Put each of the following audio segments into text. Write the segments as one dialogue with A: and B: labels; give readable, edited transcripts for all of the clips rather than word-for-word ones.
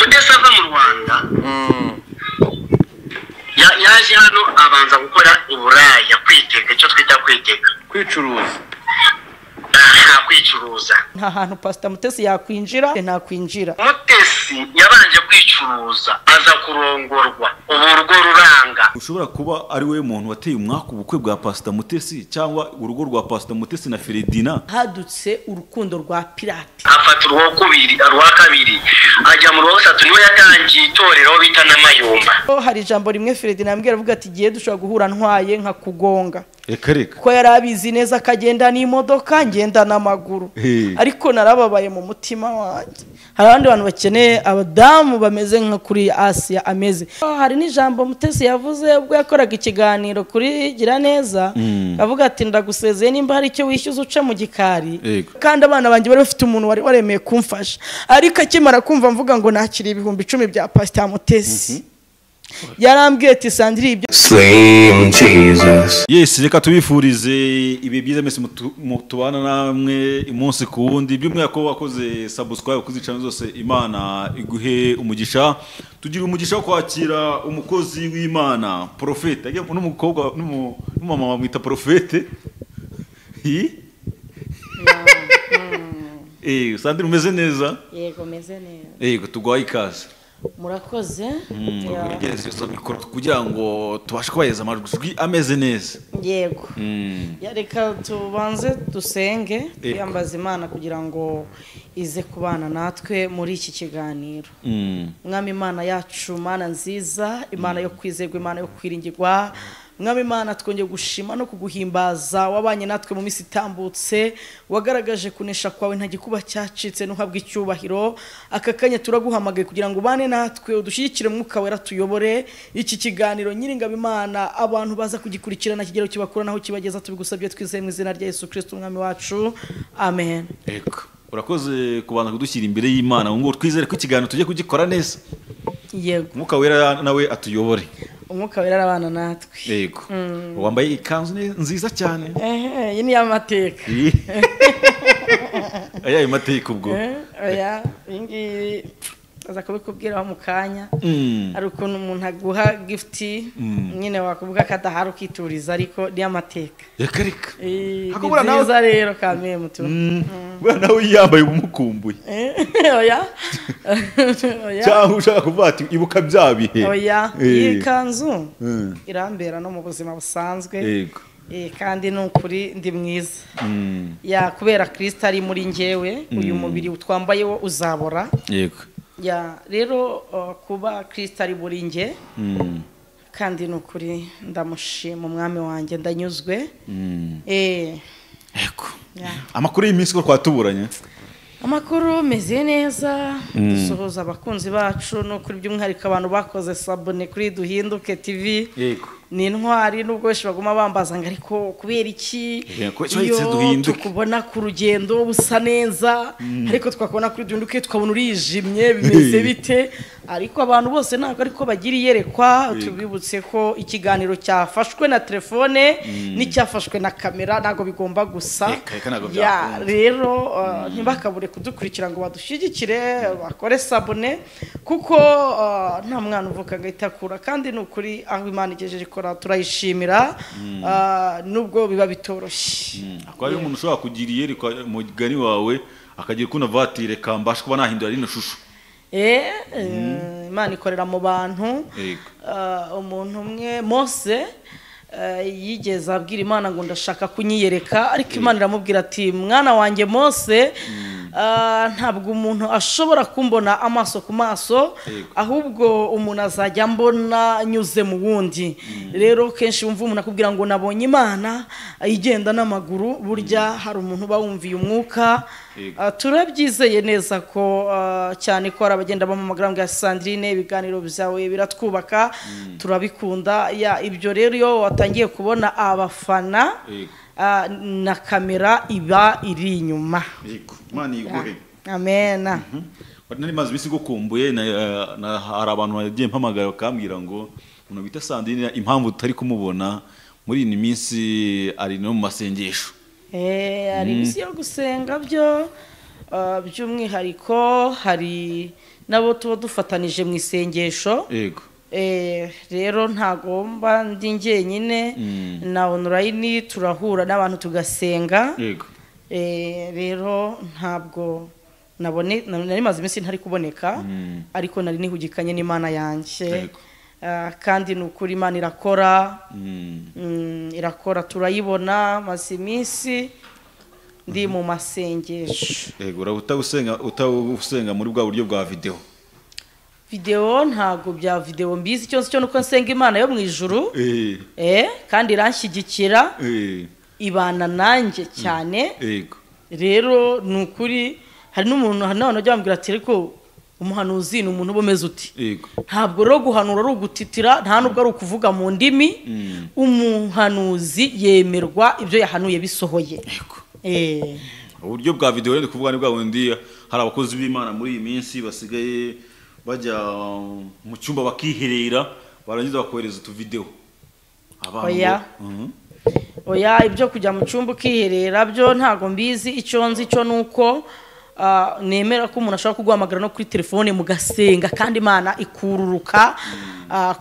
A: Mutesi ava mu Rwanda yaje hano abanza gukora uburaya, kwiteka, icyo twita kwiteka,
B: kwicuruza.
A: Kwicuruza.
C: Nta hantu Pastor Mutesi yakwinjira nta kwinjira.
A: Mutesi yabanje kwicuruza aza kurongorwa, urugo ruranga.
D: Ushobora kuba ari we muntu wateye umwaka ubukwe bwa Pastor Mutesi cyangwa urugo rwa Pastor Mutesi na Feredina.
C: Hadutse urukundo rwa Pirate.
A: Afata urwo kabiri ajya mu rwo gatatu, niwe yatangiye itorero bita n'amayumba.
C: Hari ijambo rimwe Feredina yambwira avuga ati giye dushobora guhura ntwaye nka kugonga.
D: Reka
C: ko yarabizi neza akagenda n'imodoka ngenda n'amaguru, ariko narababaye mu mutima wanjye. Hari abandi bantu bakeneye abadamu bameze nka kuri Asia ameze. Hari n'ijambo Mutesi yavuze ubwo yakoraga ikiganiro kuri Gira Neza, avuga ati ndagusezeye nimba hari icyo wishyuza uce mu gikari, kandi abana banjye bari bafite umuntu wari waremeye kumfasha. Ariko akimara kumva mvuga ngo nakiri 10,000 bya Pastor Mutesi, yarambwiye ati Sandrine ibyo
B: Slim Jesus.
D: Yes, reka tubifurize ibi byiza mese mutubana namwe umunsi ku wundi. By'umwihariko wakoze subscribe kuzi channel zose, Imana iguhe umugisha. Tugira umugisha wo kwakira umukozi w'Imana, Prophet. Agiye n'umukobwa n'umama bamwita Prophet. Sandrine umeze neza?
C: Yego meze neza.
D: Yego tugwaye ikaze.
C: Murakoze.
D: Gereza so mikoro kugira ngo tubashe kubayeza amajwi ameze neza.
C: Yego. Reka tubanze dusenge yambaza Imana kugira ngo ize kubana natwe muri iki kiganiro. Mwami Imana yacu, Mana nziza, Imana yo kwizerwa, Imana yo kwiringirwa. Mwami Imana twongeye gushima no kuguhimbaza, wabanye natwe mu minsi itambutse, wagaragaje kunesha kwawe nta gikuba cyacitse n'uhabwa icyubahiro. Aka kanya turaguhamagaye kugira ngo bane natwe udushyigikire, Mwuka Wera tuyobore iki kiganiro. Nyiringabo Imana, abantu baza kugikurikirana kigero kibakura naho kibageza, tubigusabye twizeye mu izina rya Yesu Kristo umwami wacu, amen.
D: Eko urakoze kubanza kudushyira imbere y'Imana ngo twizere ko ikiganiro tujye kugikora neza.
C: Yego,
D: Mwuka Wera nawe atuyobore.
C: Umwuka Wera arabana natwe.
D: Yego. Wambaye ikanzu nziza cyane.
C: Iyi ni y'amateka.
D: Aya mateka ubwo.
C: Oya, ingi aza kubikubwira mu kanya. Ari ukuntu umuntu aguha gift nyine wakuvuga kadahari ukituriza, ariko ni y'amateka.
D: Yakarika.
C: Hakubura nawe rero kameye mutu.
D: Bwana nawe yambaye umukumbuye.
C: Oya.
D: Cyangwa ushaka kuvuga ati ibuka byabihe.
C: Oya, iyi kanzu irambera no mu buzima busanzwe.
D: Yego.
C: Kandi n'ukuri ndi mwiza. Ya kubera Kristo ari muri njyewe, uyu mubiri utwambaye wo uzabora.
D: Yego.
C: Ya rero kuba Kristo ari muri nge, kandi n'ukuri ndamushima umwami wanjye, ndanyuzwe.
D: Yego. Amakuru y'iminsi ko twatuburanye.
C: Amakuru meze neza, dusohoza abakunzi bacu no kuri by'umwihariko abantu bakoze sabone kuri Duhinduke TV.
D: Yego.
C: Ni intwari nubwo benshi baguma bambaza ngo ariko kubera iki
D: iyo
C: tukubona ku rugendo busa neza, ariko twakubona kuri Duhinduke tukabona urijimye bimeze bite? Ariko abantu bose ntabwo ariko bagira iyerekwa. Tubibutse ko ikiganiro cyafashwe na telefone n'icyafashwe na kamera ntabwo bigomba gusa. Ya rero ntibakabure kudukurikira ngo badushyigikire, bakore sabone, kuko nta mwana uvuka agahita akura, kandi n'ukuri aho Imana igejeje turayishimira, nubwo biba bitoroshye.
D: Akaba ari umuntu ushobora kugira iyerekwa mu gani wawe akagira kuna vatire kambasha kuba nahindura rino shusho.
C: Imana ikorera mu bantu. Umuntu umwe Mose yigeze abwira Imana ngo ndashaka kunyiyereka, ariko Imana iramubwira ati mwana wanjye Mose, ntabwo umuntu ashobora kumbona amaso ku maso, ahubwo umuntu azajya mbona nyuze mu wundi. Rero kenshi wumva umuntu akubwira ngo nabonye Imana igenda n'amaguru, burya hari umuntu uba wumviye umwuka. Turabyizeye neza ko cyane ko abagenda bamamagara ngo Sandrine ibiganiro byawe biratwubaka, turabikunda. Ibyo rero iyo watangiye kubona abafana na kamera iba iri inyuma.
D: Imana iguhe.
C: Amen.
D: Nari maze bisi gukumbuye hari abantu bagiye mpamagara bakambwira ngo umuntu bita Sandrine impamvu tutari kumubona muri iyi minsi ari no mu masengesho.
C: Ari bisi yo gusenga byo by'umwihariko hari nabo tuba dufatanije mu isengesho
D: yego
C: rero ntagomba ndi njyenyine na online turahura n'abantu tugasenga
D: yego
C: rero ntabwo nari maze iminsi ntari kuboneka ariko nari nihugikanye n'Imana yanjye kandi nukuri Imana irakora turayibona maze iminsi ndi mu masengesho
D: yego utagusenga muri bwa buryo bwa video
C: ntago bya video mbizi cyose cyo nuko nsenga Imana yo mu ijuru kandi iranshyigikira ibana nanjye cyane rero nukuri hari n'umuntu hano bajya ati ariko umuhanuzi ni umuntu ubomeze uti ntabwo rero guhanura ari ugutitira nta nubwo ari ukuvuga mu ndimi umuhanuzi yemerwa ibyo yahanuye bisohoye
D: uburyo bwa video rero kuvuga ni bwa bundi hari abakozi b'Imana muri iyi minsi basigaye bajya mu cyumba bakiherera barangiza bakohereza tu video
C: oya ibyo kujya mu cyumba ukiherera byo ntago mbizi icyo nzi cyo nuko nemera ko umuntu ashobora kuguhamagara no kuri telefone mugasenga kandi Imana ikururuka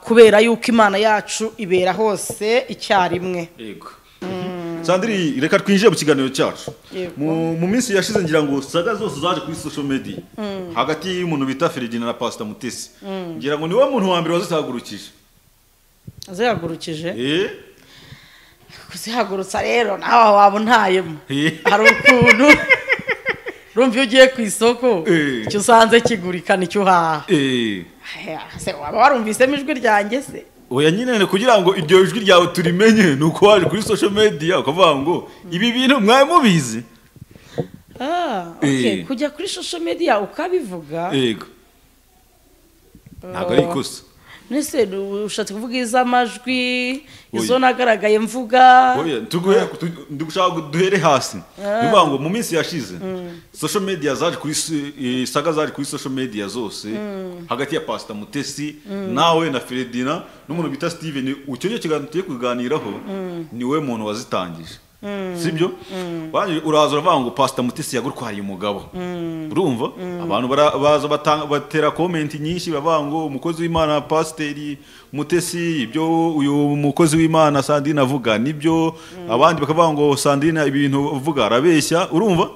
C: kubera yuko Imana yacu ibera hose icyarimwe
D: yego Sandrine reka twinjire mu kiganiro cyacu mu minsi yashize ngira ngo saga zose zaje kuri social media hagati y'umuntu bita Ferdinand na Pastor Mutesi ngira ngo niwe muntu wa mbere wazihagurukije
C: kuzihagurutsa rero nawe waba untayemo hari ukuntu rumva iyo ugiye ku isoko icyo usanze kigurika nicyo uhaha waba warumvisemo ijwi ryanjye se
D: oya nyine kugira ngo iryo jwi ryawe turimenye nuko waje kuri social media ukavuga ngo ibi bintu mwaye mubizi
C: kujya kuri social media ukabivuga
D: yego ntabwo ari ikosa
C: nese ushatse kuvuga iz'amajwi izo nagaragaye mvuga
D: oya ndugushaka duhere hasi nivuga ngo mu minsi yashize social media zaje kuri saga zaje kuri social media zose hagati ya Pastor Mutesi nawe na Ferdinand n'umuntu bita Steven ucyo kiganiro tuye kuganiraho niwe muntu wazitangije sibyo uraza uravuga ngo Pastor Mutesi yagurwariye umugabo urumva abantu baza batera comment nyinshi bavuga ngo umukozi w'Imana Pastor Mutesi ibyo uyu mukozi w'Imana Sandrine avuga nibyo abandi bakavuga ngo Sandrine ibintu uvuga arabeshya urumva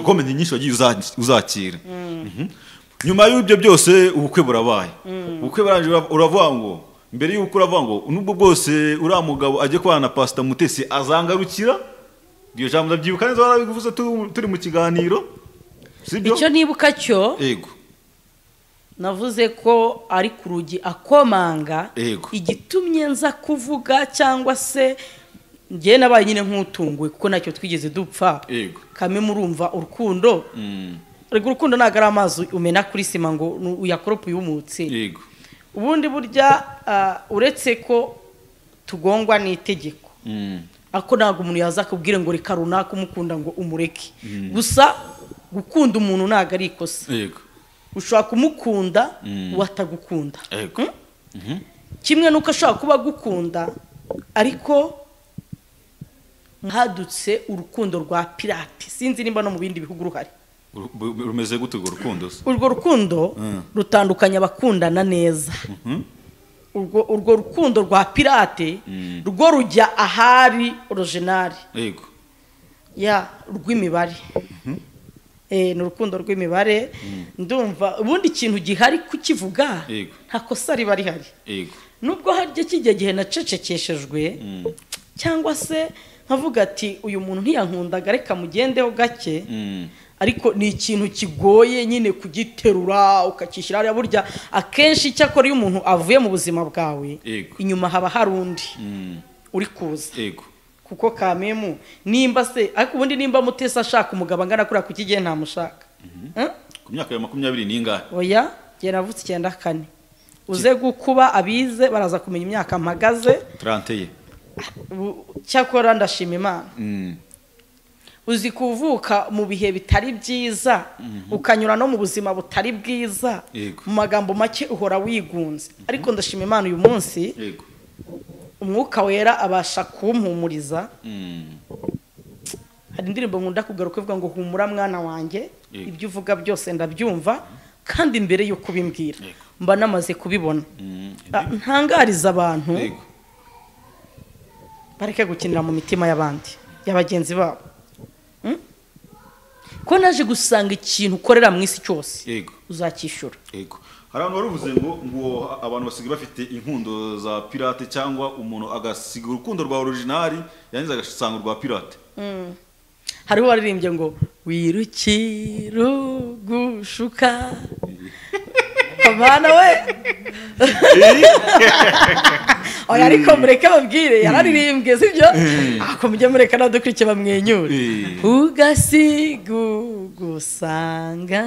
D: comment nyinshi wagiye uzakira nyuma y'ibyo byose ubukwe burabaye ubukwe baranje uravuga ngo mbere y'uko uravuga ngo nubwo bwose uriya mugabo ajye kubana na Pastor Mutesi azangarukira iyo jambo ndabyibuka neza warabiguvuze turi mu kiganiro sibyo
C: icyo nibuka cyo
D: yego
C: navuze ko ari ku rugi akomanga igitumye nza kuvuga cyangwa se ngiye nabaye nyine nk'utunguwe kuko nacyo twigeze dupfa kame murumva urukundo rego urukundo ntago ari amazi umena kuri sima ngo uyakorope uyumutse
D: yego
C: ubundi burya uretse ko tugongwa n'itegeko ako ntago umuntu yaza akubwire ngo reka runaka umukunda ngo umureke gusa gukunda umuntu ntago ari ikosa ushobora kumukunda watagukunda kimwe nuko ashobora kuba gukunda ariko hadutse urukundo rwa pirate sinzi nimba no mu bindi bihugu ruhari
D: rumeze gute
C: urwo rukundo rutandukanya abakundana neza urwo rukundo rwa pirate rwo rujya ahari original
D: yego
C: rw'imibare ni urukundo rw'imibare ndumva ubundi ikintu gihari kukivuga nta kosa riba rihari nubwo harya kijya gihe nacecekeshejwe cyangwa se nkavuga ati uyu muntu ntiyankundaga reka mugendeho gake ariko ni ikintu kigoye nyine kugiterura ukakishyira hariya burya akenshi cyakora iyo umuntu avuye mu buzima bwawe inyuma haba hari undi uri kuza kuko kamemu nimba se ariko ubundi nimba Mutesi ashaka umugabo angana kuriya kuki gihe ntamushaka
D: ku myaka ya 20 n'ingahe
C: oya gihe navutse 94 uze gukuba abize baraza kumenya imyaka mpagaze
D: 30
C: cyakora ndashima Imana uzi kuvuka mu bihe bitari byiza ukanyura no mu buzima butari bwiza mu magambo make uhora wigunze ariko ndashima Imana uyu munsi umwuka wera abasha kumpumuriza hari indirimbo nkunda kugaruka ivuga ngo humura mwana wanjye ibyo uvuga byose ndabyumva kandi mbere yo kubimbwira mba namaze kubibona ntangariza abantu bareke gukinira mu mitima y'abandi y'abagenzi babo ko naje gusanga ikintu ukorera mu isi cyose uzakishyura
D: hari abantu baruvuze ngo abantu basigaye bafite inkundo za pirate cyangwa umuntu agasiga urukundo rwa originali yangiza agasanga urwa pirate
C: hariho waririmbye ngo wirukira gushuka abana we oya ariko mureke babwire yararirimbye sibyo ako mujye mureka nadukurikiye bamwenyure ugasiga gusanga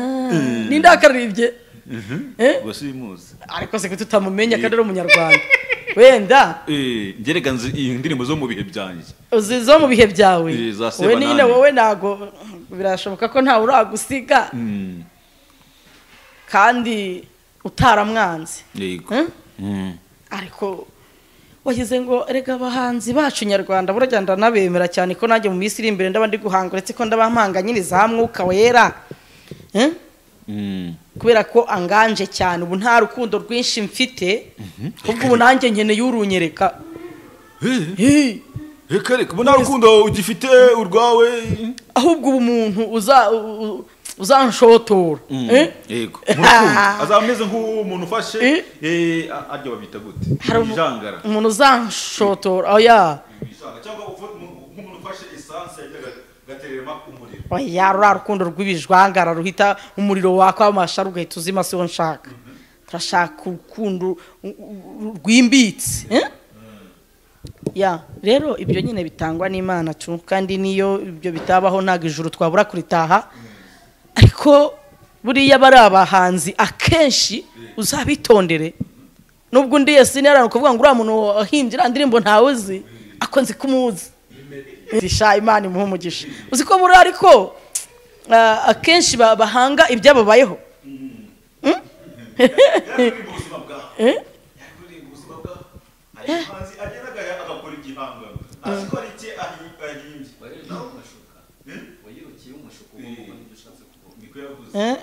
C: nindakaririmbye
D: Wasimuzi
C: ariko se tutamumenya kandi ari umunyarwanda wenda
D: ngereka indirimbo zo mu bihe byanjye
C: uzizo mu bihe byawe we nine wowe nago birashoboka ko ntawe uragusiga kandi utaramwanze ariko wagize ngo erega abahanzi bacu nyarwanda buragenda nabemera cyane ko nanjye mu minsi iri imbere ndaba ndi guhanga uretse ko ndabampanga nyine za mwuka wera kubera ko anganje cyane ubu nta rukundo rwinshi mfite ubwo ubu nanjye nkeneye urunyereka
D: reka ubu nta rukundo ugifite urwawe
C: ahubwo ubu umuntu uzanshotora
D: yego azameze nk'umuntu ufashe arya babita gute ijangara
C: umuntu uzanshotora oya
D: cyangwa nk'umuntu ufashe essence yajyaga gaterema umuriro
C: oya rura rukundo rw'ibijwangara ruhita umuriro wakwamasha rugahita uzima siho nshaka turashaka urukundo rwimbitse ya rero ibyo nyine bitangwa n'Imana tu kandi niyo ibyo bitabaho ntago ijuru twabura kuritaha ariko buriya bari abahanzi akenshi uzabitondere nubwo ndi yesinera kuvuga ngo uriya muntu ahinjira indirimbo ntawe uzi akonze kumuzi zisha Imana imuha umugisha uzi ko buri ariko akenshi bahanga ibyababayeho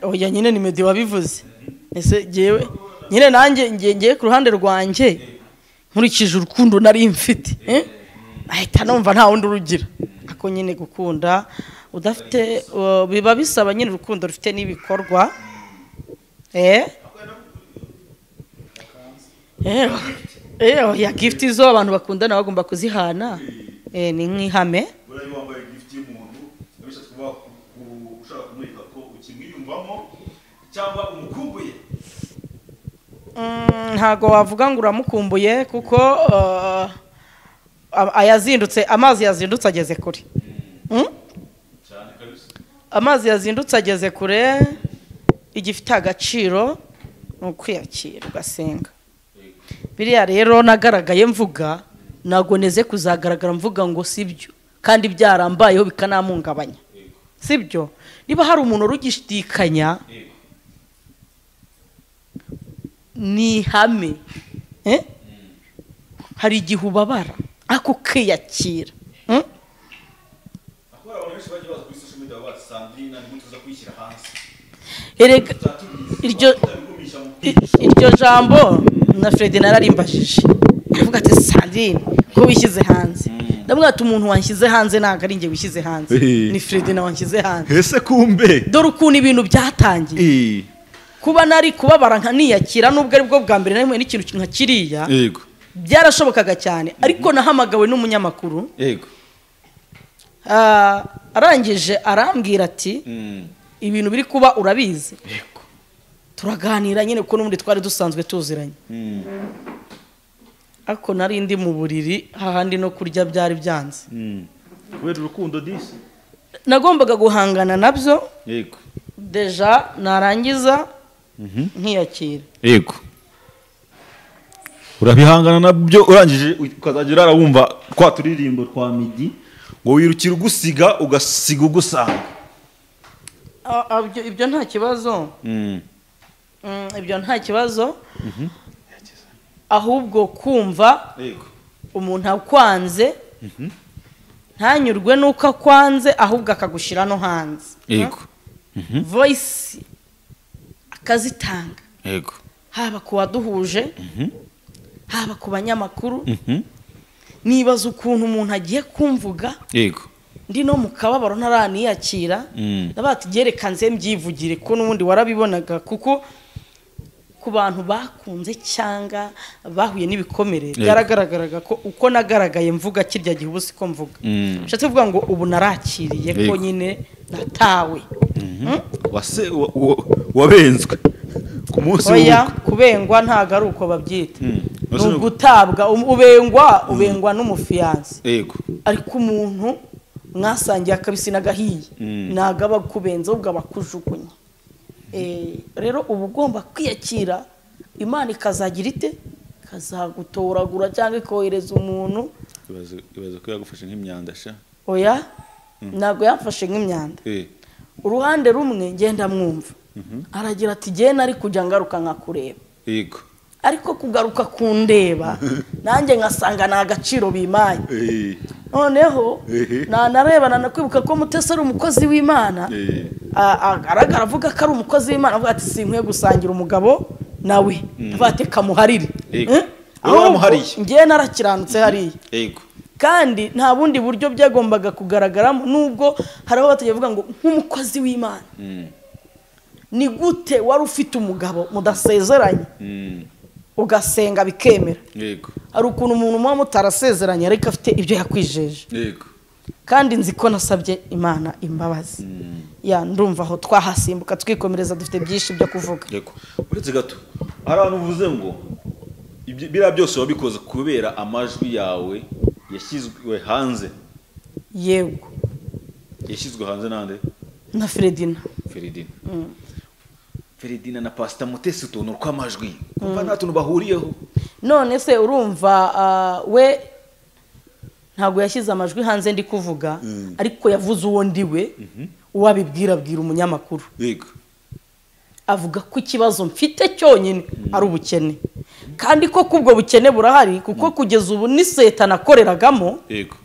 C: oya nyine ni Meddy wabivuze ese jewe nyine nanjye ngiye ku ruhande rwanjye nkurikije urukundo nari mfite ahita numva nta wundi urugira ako nyine gukunda udafite biba bisaba nyine urukundo rufite n'ibikorwa ya gift zo abantu bakundana bagomba kuzihana ni nk'ihame
D: cyangwa umukumbuye
C: ntago wavuga ngo uramukumbuye kuko amazi yazindutse ageze kure amazi yazindutse ageze kure igifite agaciro ni ukwiyakira ugasenga biriya rero nagaragaye mvuga ntago neze kuzagaragara mvuga ngo sibyo kandi byarambayeho bikanamuhungabanya sibyo niba hari umuntu urugishidikanya ni hame hari igihe ubabara ako ukiyakira iryo jambo na Fred nararimbajije avuga ati Sandrine ko wishyize hanze ndamwata umuntu wanshyize hanze ntago ari njye wishyize hanze ni Fred na wanshyize hanze
D: ese kumbe
C: dore ukuntu ibintu byatangiye kuba nari kubabara nkaniyakira nubwo ari bwo bwa mbere nari n'ikintu nka kiriya
D: yego
C: byarashobokaga cyane ariko nahamagawe n'umunyamakuru
D: yego
C: arangije arambwira ati ibintu biri kuba urabizi
D: yego
C: turaganira nyine kuko n'ubundi twari dusanzwe tuziranye ariko nari ndi mu buriri hahandi no kurya byari byanze
D: kubera urukundo disi
C: nagombaga guhangana nabyo
D: yego
C: deja narangiza nkiyakira
D: yego urabihangana nabyo urangije ukazajya urarabumva twa turirimbo twa Meddy ngo wirukira ugusiga ugasiga ugusanga
C: ibyo nta kibazo ibyo nta kibazo ahubwo kumva umuntu akwanze ntanyurwe nuko akwanze ahubwo akagushyira no hanze
D: yego
C: voice akazitanga
D: yego
C: haba ku waduhuje haba ku banyamakuru nibaza ukuntu umuntu agiye kumvuga
D: yego
C: ndi no mu kababaro ntaraniyakira nabati gerekanze mbyivugire ko nubundi warabibonaga kuko ku bantu bakunze cyanga bahuye n'ibikomere byaragaragaraga ko uko nagaragaye mvuga kirya gihe ubusi ko mvuga nshatse kuvuga ngo ubu narakiriye ko nyine natawe
D: wase wabenzwe ku munsi
C: oya kubengwa ntago ari uko babyita nugutabwa ubengwa n'umufiyanse
D: yego
C: ariko umuntu mwasangiye akabisi nagahiye nagaba kubenza ubwo abakujugunye rero ubu ugomba kwiyakira Imana ikazagira ite kazagutoragura cyangwa ikohereza umuntu
D: ibaze ko yagufashe nk'imyanda sha
C: oya ntago yafashe nk'imyanda uruhande rumwe ngenda mwumva aragira ati giye nari kujya ngaruka nkakureba
D: yego
C: ariko kugaruka kundeba nanjye ngasanga na agaciro bimaye noneho narebana nakwibuka ko Mutesi ari umukozi w'Imana agaragara avuga ko ari umukozi w'Imana avuga ati sinkwiye gusangira umugabo nawe bate kamuharire ngiye narakiranutse hariya
D: yego
C: kandi nta bundi buryo byagombaga kugaragaramo nubwo hari aho batavuga ngo nk'umukozi w'Imana ni gute wari ufite umugabo mudasezeranye ugasenga bikemera
D: yego
C: ari ukuntu umuntu muba mutarasezeranye ariko afite ibyo yakwijeje
D: yego
C: kandi nzi ko nasabye Imana imbabazi ya ndumva aho twahasimbuka twikomereza dufite byinshi byo kuvuga
D: yego uretse gato hari abantu uvuze ngo bira byose wabikoze kubera amajwi yawe yashyizwe hanze
C: yego
D: yashyizwe hanze nande
C: na Fredina
D: Fredina na Pastor Mutesi utuntu kw'amajwi kumva nta tuntu bahuriyeho
C: none se urumva we ntago yashyize amajwi hanze ndi kuvuga ariko yavuze uwo ndiwe uwabibwira umunyamakuru
D: yego
C: avuga ko ikibazo mfite cyonyine ari ubukene kandi ko kubwo bukene burahari kuko kugeza ubu ni Satani akoreragamo
D: yego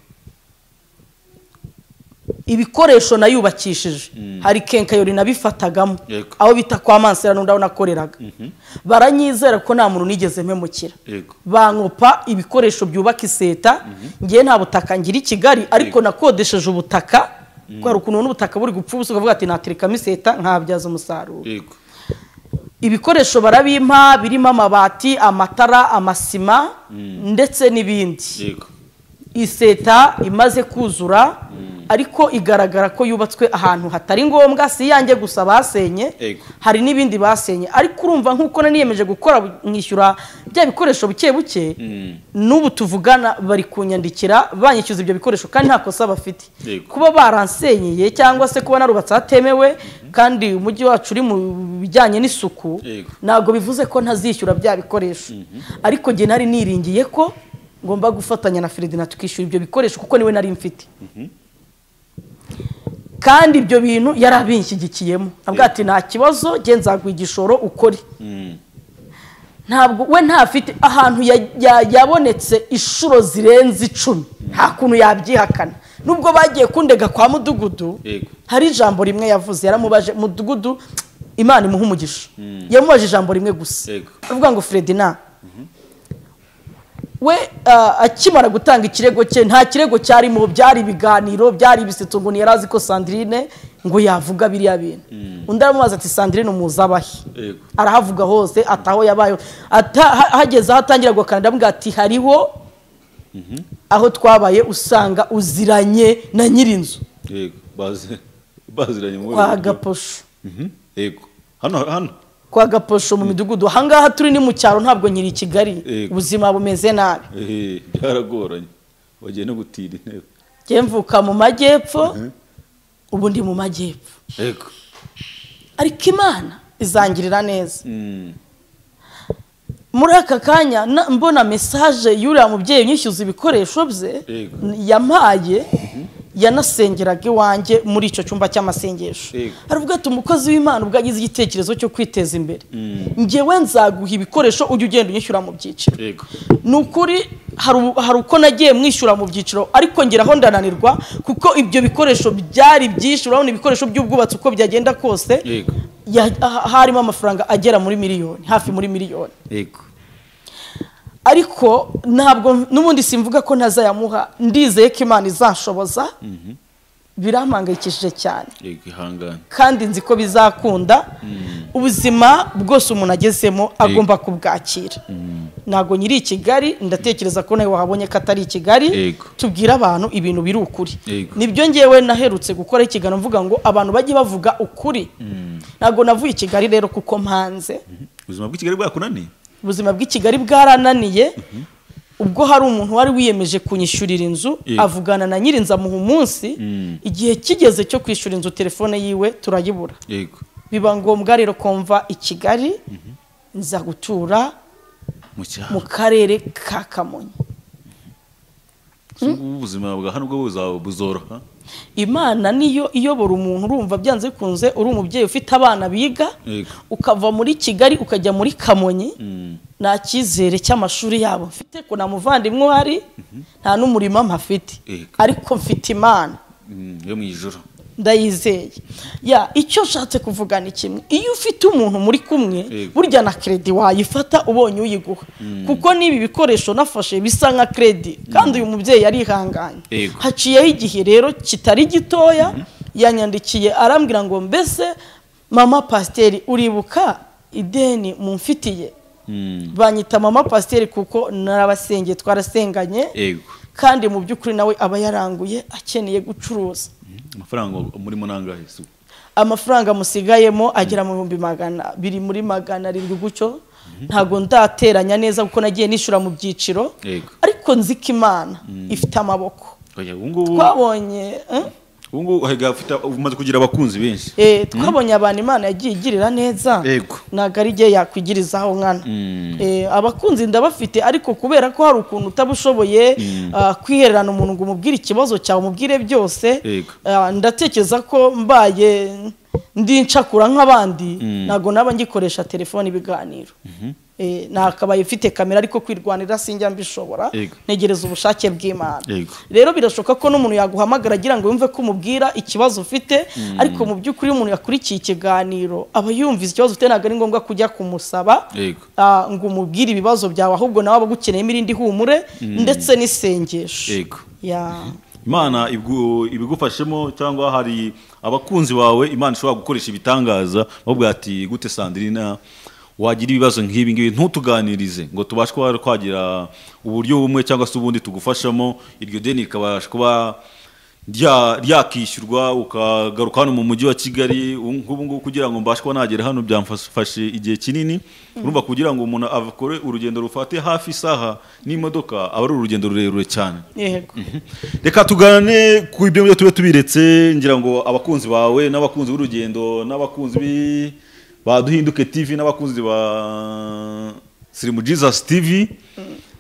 C: ibikoresho nayubakishije hari kenkayori nabifatagamo aho bita kwa Mansera n'undi nakoreraga baranyizera ko nta muntu nigeze mpemukira bankopa ibikoresho byubaka iseta ngiye nta butaka ngira i Kigali ariko nakodesheje ubutaka ko hari ukuntu n'ubutaka buri gupfa ubusa ukavuga ati naterekamo iseta nkabyaza umusaruro ibikoresho barabimpa birimo amabati amatara amasima ndetse n'ibindi iseta imaze kuzura ariko igaragara ko yubatswe ahantu hatari ngombwa si yanjye gusa basenye hari n'ibindi basenye ariko urumva nkuko naniyemeje gukora nkishyura bya bikoresho buke buke n'ubu tuvugana bari kunyandikira banyishyuza ibyo bikoresho kandi nta kosa bafite kuba baransenyeye cyangwa se kuba narubatse hatemewe kandi umujyi wacu uri mu bijyanye n'isuku ntabwo bivuze ko ntazishyura bya bikoresho ariko njye nari niringiye ko ngomba gufatanya na Fredina tukishyura ibyo bikoresho kuko niwe nari mfite kandi ibyo bintu yarabinshyigikiyemo nabwo ati nta kibazo nge nzaguha igishoro ukore ntabwo we ntafite ahantu yabonetse inshuro zirenze 10 nta kuntu yabyihakana nubwo bagiye kundega kwa Mudugudu hari ijambo rimwe yavuze yaramubaje Mudugudu Imana imuha umugisha yamubaje ijambo rimwe gusa avuga ngo Fredina we akimara gutanga ikirego cye nta kirego cyarimo byari biganiro byari bisetso ngo yarazi ko Sandrine ngo yavuga biriya bintu undi aramubaza ati Sandrine umuzabahi arahavuga hose ataho yabaye hageze ahatangira gukanira mbwa ati hariho aho twabaye usanga uziranye na nyirinzu
D: yego baziranye mu
C: kwa Gaposho
D: yego hano
C: kwa Gaposho mu midugudu hangaha turi ni mu cyaro ntabwo nyiri Kigali ubuzima bumeze nabi
D: byaragoranye bagiye no gutira intebe
C: mvuka mu majyepfo ubu ndi mu majyepfo
D: yego
C: ariko Imana izangirira neza muri aka kanya mbona message yuriya mubyeyi nyishyuza ibikoresho bye yampaye yanasengeraga iwanjye muri icyo cyumba cy'amasengesho aravuga ati umukozi w'Imana ubwo agize igitekerezo cyo kwiteza imbere ngewe nzaguha ibikoresho ujye ugenda unyishyura mu byiciro nukuri hari uko nagiye mwishyura mu byiciro ariko ngeraho ndananirwa kuko ibyo bikoresho byari byinshi urabona ibikoresho by'ubwubatsi uko byagenda kose harimo amafaranga agera muri miliyoni, hafi muri miliyoni.
D: Yego.
C: Ariko ntabwo n'ubundi simvuga ko ntazayamuha, ndizeye ko Imana izanshoboza. Birampangayikishije cyane.
D: Yego, ihangane.
C: Kandi nzi ko bizakunda. Ubuzima bwose umuntu agezemo agomba kubwakira. Ntago nyiri i Kigali, ndatekereza ko nawe wahabonye ko atari i Kigali. Tubwira abantu ibintu biri ukuri. Nibyo ngewe naherutse gukora ikiganiro mvuga ngo abantu bajye bavuga ukuri. Ntago navuye i Kigali rero kuko mpanze.
D: Ubuzima bw'i Kigali bwakunaniye?
C: Ubuzima bw'i Kigali bwarananiye. Ubwo hari umuntu wari wiyemeje kunyishyurira inzu, avugana na nyirinzu amuha umunsi, igihe kigeze cyo kwishyura inzu telefone yiwe turayibura. Biba ngombwa rero ko mva i Kigali nza gutura mu karere ka Kamonyi.
D: Ubuzima bwa hano bwo buzoroha.
C: Imana niyo iyobora umuntu, urumva byanze bikunze uri umubyeyi ufite abana biga, ukava muri Kigali ukajya muri Kamonyi. Nta cyizere cy'amashuri yabo mfite, ko namuvandimwe uhari, nta n'umurimo mpafite, ariko mfite Imana
D: yo mu ijuru,
C: ndayizeye. Icyo nshatse kuvuga ni kimwe, iyo ufite umuntu muri kumwe burya na kredi wayifata ubonye uyiguha, kuko nibi bikoresho nafashe bisa nka kredi, kandi uyu mubyeyi yarihanganye. Haciyeho igihe rero kitari gitoya, yanyandikiye arambwira ngo mbese mama Pasiteri uribuka ideni mumfitiye? Banyita mama Pasiteri kuko narabasengeye, twarasenganye, kandi mu by'ukuri nawe aba yaranguye akeneye gucuruza.
D: Amafaranga muri munangahe?
C: Amafaranga musigayemo agera mu 200 muri 700 gutyo. Ntago ndateranya neza kuko nagiye nishura mu byiciro, ariko nzika Imana ifite amaboko. Twabonye
D: Ungu hagafita umaze kugira abakunzi benshi.
C: Twabonye abantu Imana yagiye igirira neza. Naga ari giye yakwigirizaho nkana. Abakunzi ndabafite, ariko kubera ko hari ukuntu utabushoboye kwihererana umuntu ngo umubwire ikibazo cyawe, umubwire byose, ndatekereza ko mbaye ndincakura nk'abandi, nago naba ngikoresha telefone ibiganiro. Nakabaye mfite kamera, ariko kwirwanira sinjya mbishobora, negereza ubushake bw'Imana. Rero birashoka ko n'umuntu yaguhamagara agira ngo yumve ko umubwira ikibazo ufite, ariko mu by'ukuri umuntu yakurikiye ikiganiro aba yumvize ikibazo ufite, ntago ari ngombwa kujya kumusaba ngo umubwire ibibazo byawe, ahubwo nawe abagukeneyemo irindi humure ndetse n'isengesho.
D: Imana ibigufashemo, cyangwa hari abakunzi bawe Imana ishobora gukoresha ibitangaza bavuga ati gute Sandrina wagira ibibazo nk'ibi ngibi ntutuganirize ngo tubashe kuba twagira uburyo bumwe cyangwa se ubundi tugufashamo, iryo deni rikabasha kuba ryakishyurwa ukagaruka hano mu mujyi wa Kigali. Nk'ubu ngubu kugira ngo mbashe kuba nagera hano byamfashe igihe kinini, urumva kugira ngo umuntu akore urugendo rufate hafi isaha n'imodoka aba ari urugendo rurerure cyane. Reka tugane ku ibyo tube tubiretse, ngira ngo abakunzi bawe n'abakunzi b'urugendo n'abakunzi baduhinduke TV n'abakunzi ba Slim Jesus TV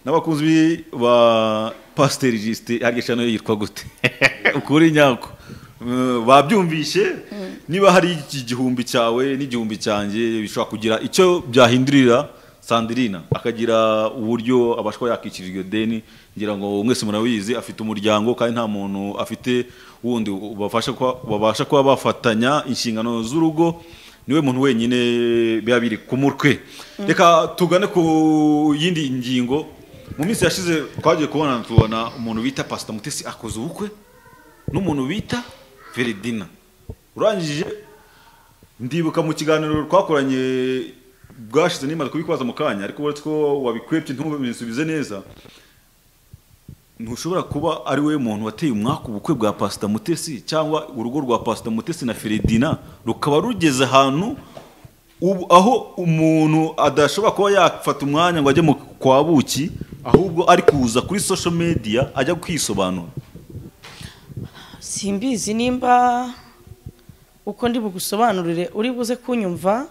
D: n'abakunzi ba Pastor Juste arigeshano yitwa gute ukuri nyako babyumvishe, niba hari igihumbi cyawe n'igihumbi cyanjye bishobora kugira icyo byahindurira Sandrina akagira uburyo abashwa yakikirira iyo deni. Ngira ngo mwese murabizi afite umuryango, kandi nta muntu afite wundi babasha kuba bafatanya inshingano z'urugo, niwe muntu wenyine biba biri ku murwe. Reka tugane ku yindi ngingo. Mu minsi yashize twagiye tubona umuntu bita Pastor Mutesi akoze ubukwe n'umuntu bita Feridina. Urangije ndibuka mu kiganiro twakoranye bwashize nimaze kubikwaza mu kanya, ariko uretse ko wabikwepye ntubisubize neza, ntushobora kuba ari we muntu wateye umwaka ubukwe bwa Pastor Mutesi, cyangwa urugo rwa Pastor Mutesi na Feridina rukaba rugeze ahantu aho umuntu adashobora kuba yafata umwanya ngo ajye mu kwa buki, ahubwo ari kuza kuri social media ajya kwisobanura.
C: Simbizi nimba uko ndi bugusobanurire uri buze kunyumva,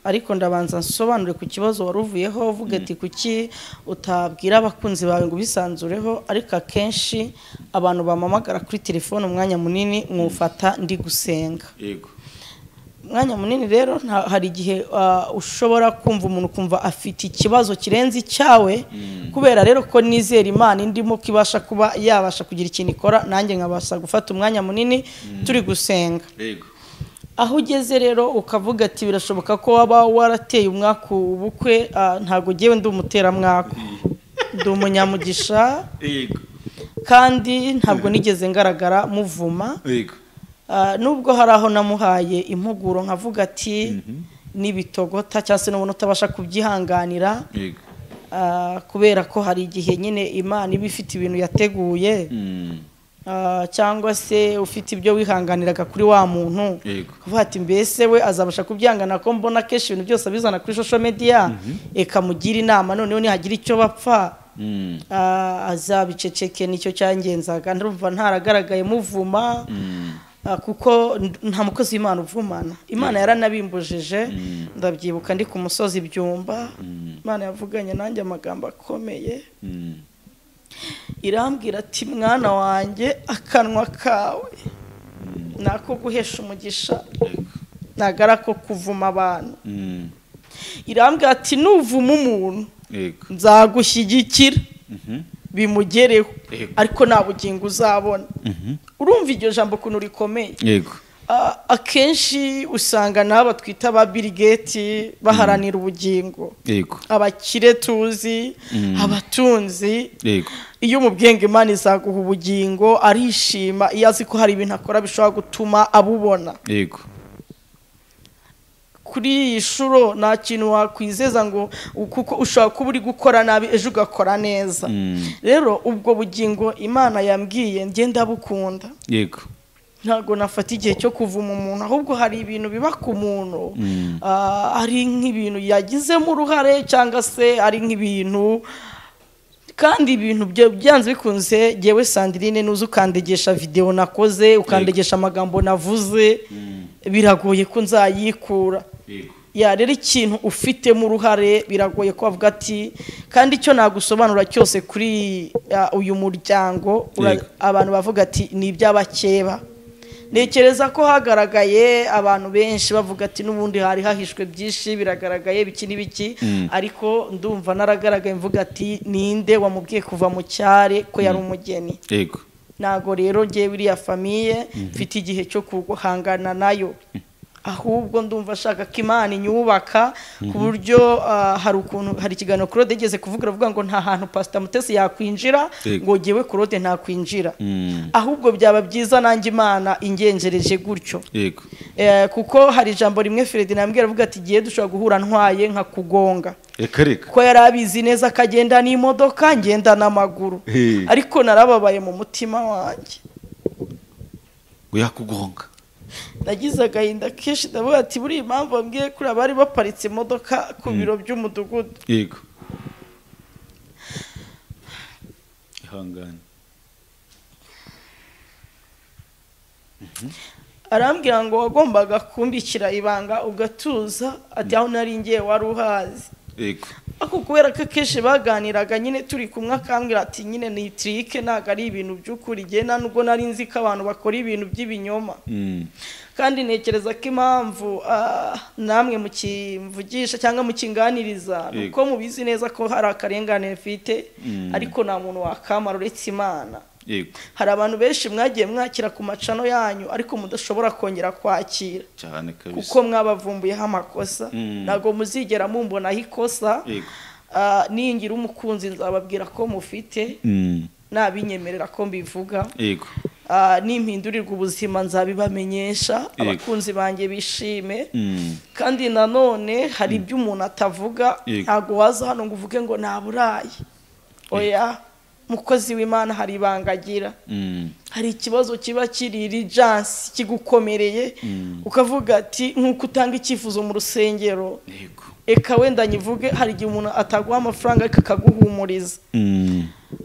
C: ariko ndabanza nsobanure ku kibazo waruvuyeho uvuga ati kuki utabwira abakunzi bawe ngo bisanzureho. Ariko akenshi abantu bamamagara kuri telefone umwanya munini mwufata ndi gusenga. Mwanya munini rero hari igihe ushobora kumva umuntu kumva afite ikibazo kirenze cyawe, kubera rero ko nizera Imana indimo kibasha kuba yabasha kugira ikintu ikora, nanjye nkabasha gufata umwanya munini turi gusenga. aho ugeze rero ukavuga ati birashoboka ko waba warateye umwaka ubukwe ntago ngewe ndi umuteramwaka ndi umunyamugisha
D: yego
C: kandi ntabwo nigeze ngaragara muvuma
D: yego
C: nubwo hari aho namuhaye impuguro nkavuga ati n'ibitogota cyangwa se n'ubona utabasha kubyihanganira
D: yego
C: kubera ko hari igihe nyine Imana iba ifite ibintu yateguye cyangwa se ufite ibyo wihanganiraga kuri wa muntu kuvuga ati mbese we azabasha kubyangana ko mbona kenshi ibintu byose abizana kuri social media ekamugira inama noneho nihagira icyo bapfa azabiceceke nicyo cyangenzaga ndumva ntaragaragaye muvuma kuko nta mukozi w'Imana uvumana Imana yaranabimbujije ndabyibuka ndi ku musozi Byumba Imana yavuganye nanjye amagambo akomeye irambwira ati mwana wanjye akanwa kawe nako guhesha umugisha nagara ko kuvuma abantu irambwira ati nuvuma umuntu nzagushyigikira bimugereho ariko nta bugingo uzabona urumva iryo jambo kuntu rikomeye
D: yego
C: akenshi usanga n'aba twita ba Bill Gates baharanira ubugingo
D: yego
C: abakire tuzi abatunzi
D: yego
C: iyo umubwenge Imana izaguha ubugingo arishima iyo azi ko hari ibintu akora bishobora gutuma abubona
D: yego
C: kuri iyi shuro nta kintu wakwizeza ngo kuko ushobora kuba uri gukora nabi ejo ugakora neza rero ubwo bugingo Imana yambwiye ngenda bukunda
D: yego
C: ntago nafata igihe cyo kuvuma umuntu ahubwo hari ibintu biba ku muntu ari nk'ibintu yagizemo uruhare cyangwa se ari nk'ibintu kandi ibintu byanze bikunze jewe Sandrine nuzi ukandegesha video nakoze ukandegesha amagambo navuze biragoye ko nzayikura ya rero ikintu ufite mu ruhare biragoye ko avuga ati kandi icyo nagusobanura cyose kuri uyu muryango abantu bavuga ati ni iby'abakeba nekereza ko hagaragaye abantu benshi bavuga ati n'ubundi hari hahishwe byinshi biragaragaye biki n'ibiki ariko ndumva naragaragaye mvuga ati ninde wamubwiye kuva mu cyare ko yari umugeni
D: yego
C: nago rero ngiye biriya famiye mfite igihe cyo kuguhangana nayo ahubwo ndumva ashaka ko Imana inyubaka ku buryo hari ikiganiro Claude yageze kuvuga ngo nta hantu Pastor Mutesi yakwinjira ngo ngewe Claude ntakwinjira ahubwo byaba byiza nanjye Imana ingenjereje gutyo
D: yego
C: kuko hari ijambo rimwe Ferdinand ambwira avuga ati giye dushobora guhura ntwaye nka kugonga
D: reka
C: ko yarabizi neza akagenda n'imodoka ngenda n'amaguru ariko narababaye mu mutima wanjye
D: ngo yakugonga
C: nagize agahinda kenshi ndavuga ati buri impamvu bambwiye kuri abari baparitse imodoka ku biro by'umudugudu
D: yego ihangane
C: arambwira ngo wagombaga kumbikira ibanga ugatuza ati aho nari ngiye wari uhazi
D: yego
C: ako kubera ko kenshi baganiraga nyine turi kumwe akambwira ati nyine ni trike ntago ari ibintu by'ukuri genda nubwo nari nzi ko abantu bakora ibintu by'ibinyoma kandi nekereza ko impamvu namwe mukimvugisha cyangwa mukinganiriza nuko mubizi neza ko hari akarengane mfite ariko nta muntu wakamara uretse Imana hari abantu benshi mwagiye mwakira ku macano yanyu ariko mudashobora kongera kwakira
D: cyane kabisa
C: kuko mwabavumbuyeho amakosa ntago muzigera mumbonaho ikosa ningira umukunzi nzababwira ko mufite nabinyemerera ko mbivuga
D: yego
C: nimpindurirwa ubuzima nzabibamenyesha abakunzi banjye bishime kandi nanone hari ibyo umuntu atavuga ntago waza hano ngo uvuge ngo naburaye oya mukozi w'Imana hari ibangagira hari ikibazo kiba kiri rijansi kigukomereye ukavuga ati nkuko utanga icyifuzo mu rusengero eka wenda nyivuge hari igihe umuntu ataguha amafaranga ariko akaguhumuriza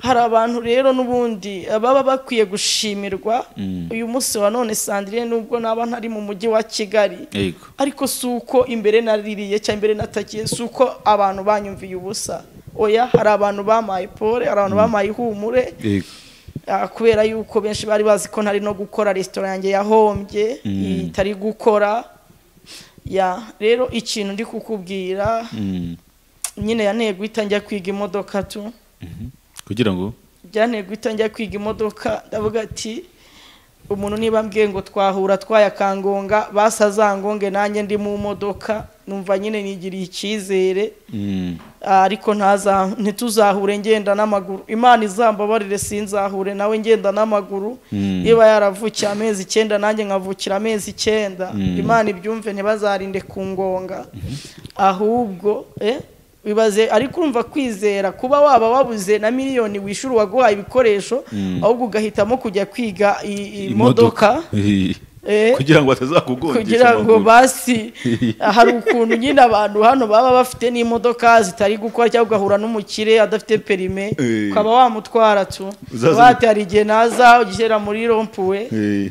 C: hari abantu rero n'ubundi baba bakwiye gushimirwa uyu munsi wa none Sandrine nubwo naba ntari mu mujyi wa Kigali ariko suko imbere naririye cyangwa imbere natakiye suko abantu banyumviye ubusa oya hari abantu bamaye pole hari abantu bamaye ihumure kubera yuko benshi bari bazi ko ntari no gukora restaurant yanjye yahombye itari gukora ya rero ikintu ndi kukubwira nyine yanteye guhita njya kwiga imodoka kugira ngo byanteye guhita njya kwiga imodoka ndavuga ati umuntu niba mbwiye ngo twahura twayakangonga basazangonge nanjye ndi mu modoka numva nyine nigiriye icyizere ariko ntituzahure ngenda n'amaguru Imana izambabarire sinzahure nawe ngenda n'amaguru niba yaravukiye amezi 9 nanjye nkavukira amezi 9 Imana ibyumve ntibazarinde kungonga ahubwo bibaze ariko urumva kwizera kuba waba wabuze na miliyoni wishura waguhaye ibikoresho ahubwo ugahitamo kujya kwiga imodoka
D: kugira ngo atazakugongesha
C: kugira ngo basi hari ukuntu nyine abantu hano baba bafite n'imodoka zitari gukora cyangwa ugahura n'umukire adafite perime ukaba wamutwara tu bati hari igihe naza ugishyira muri rompuwe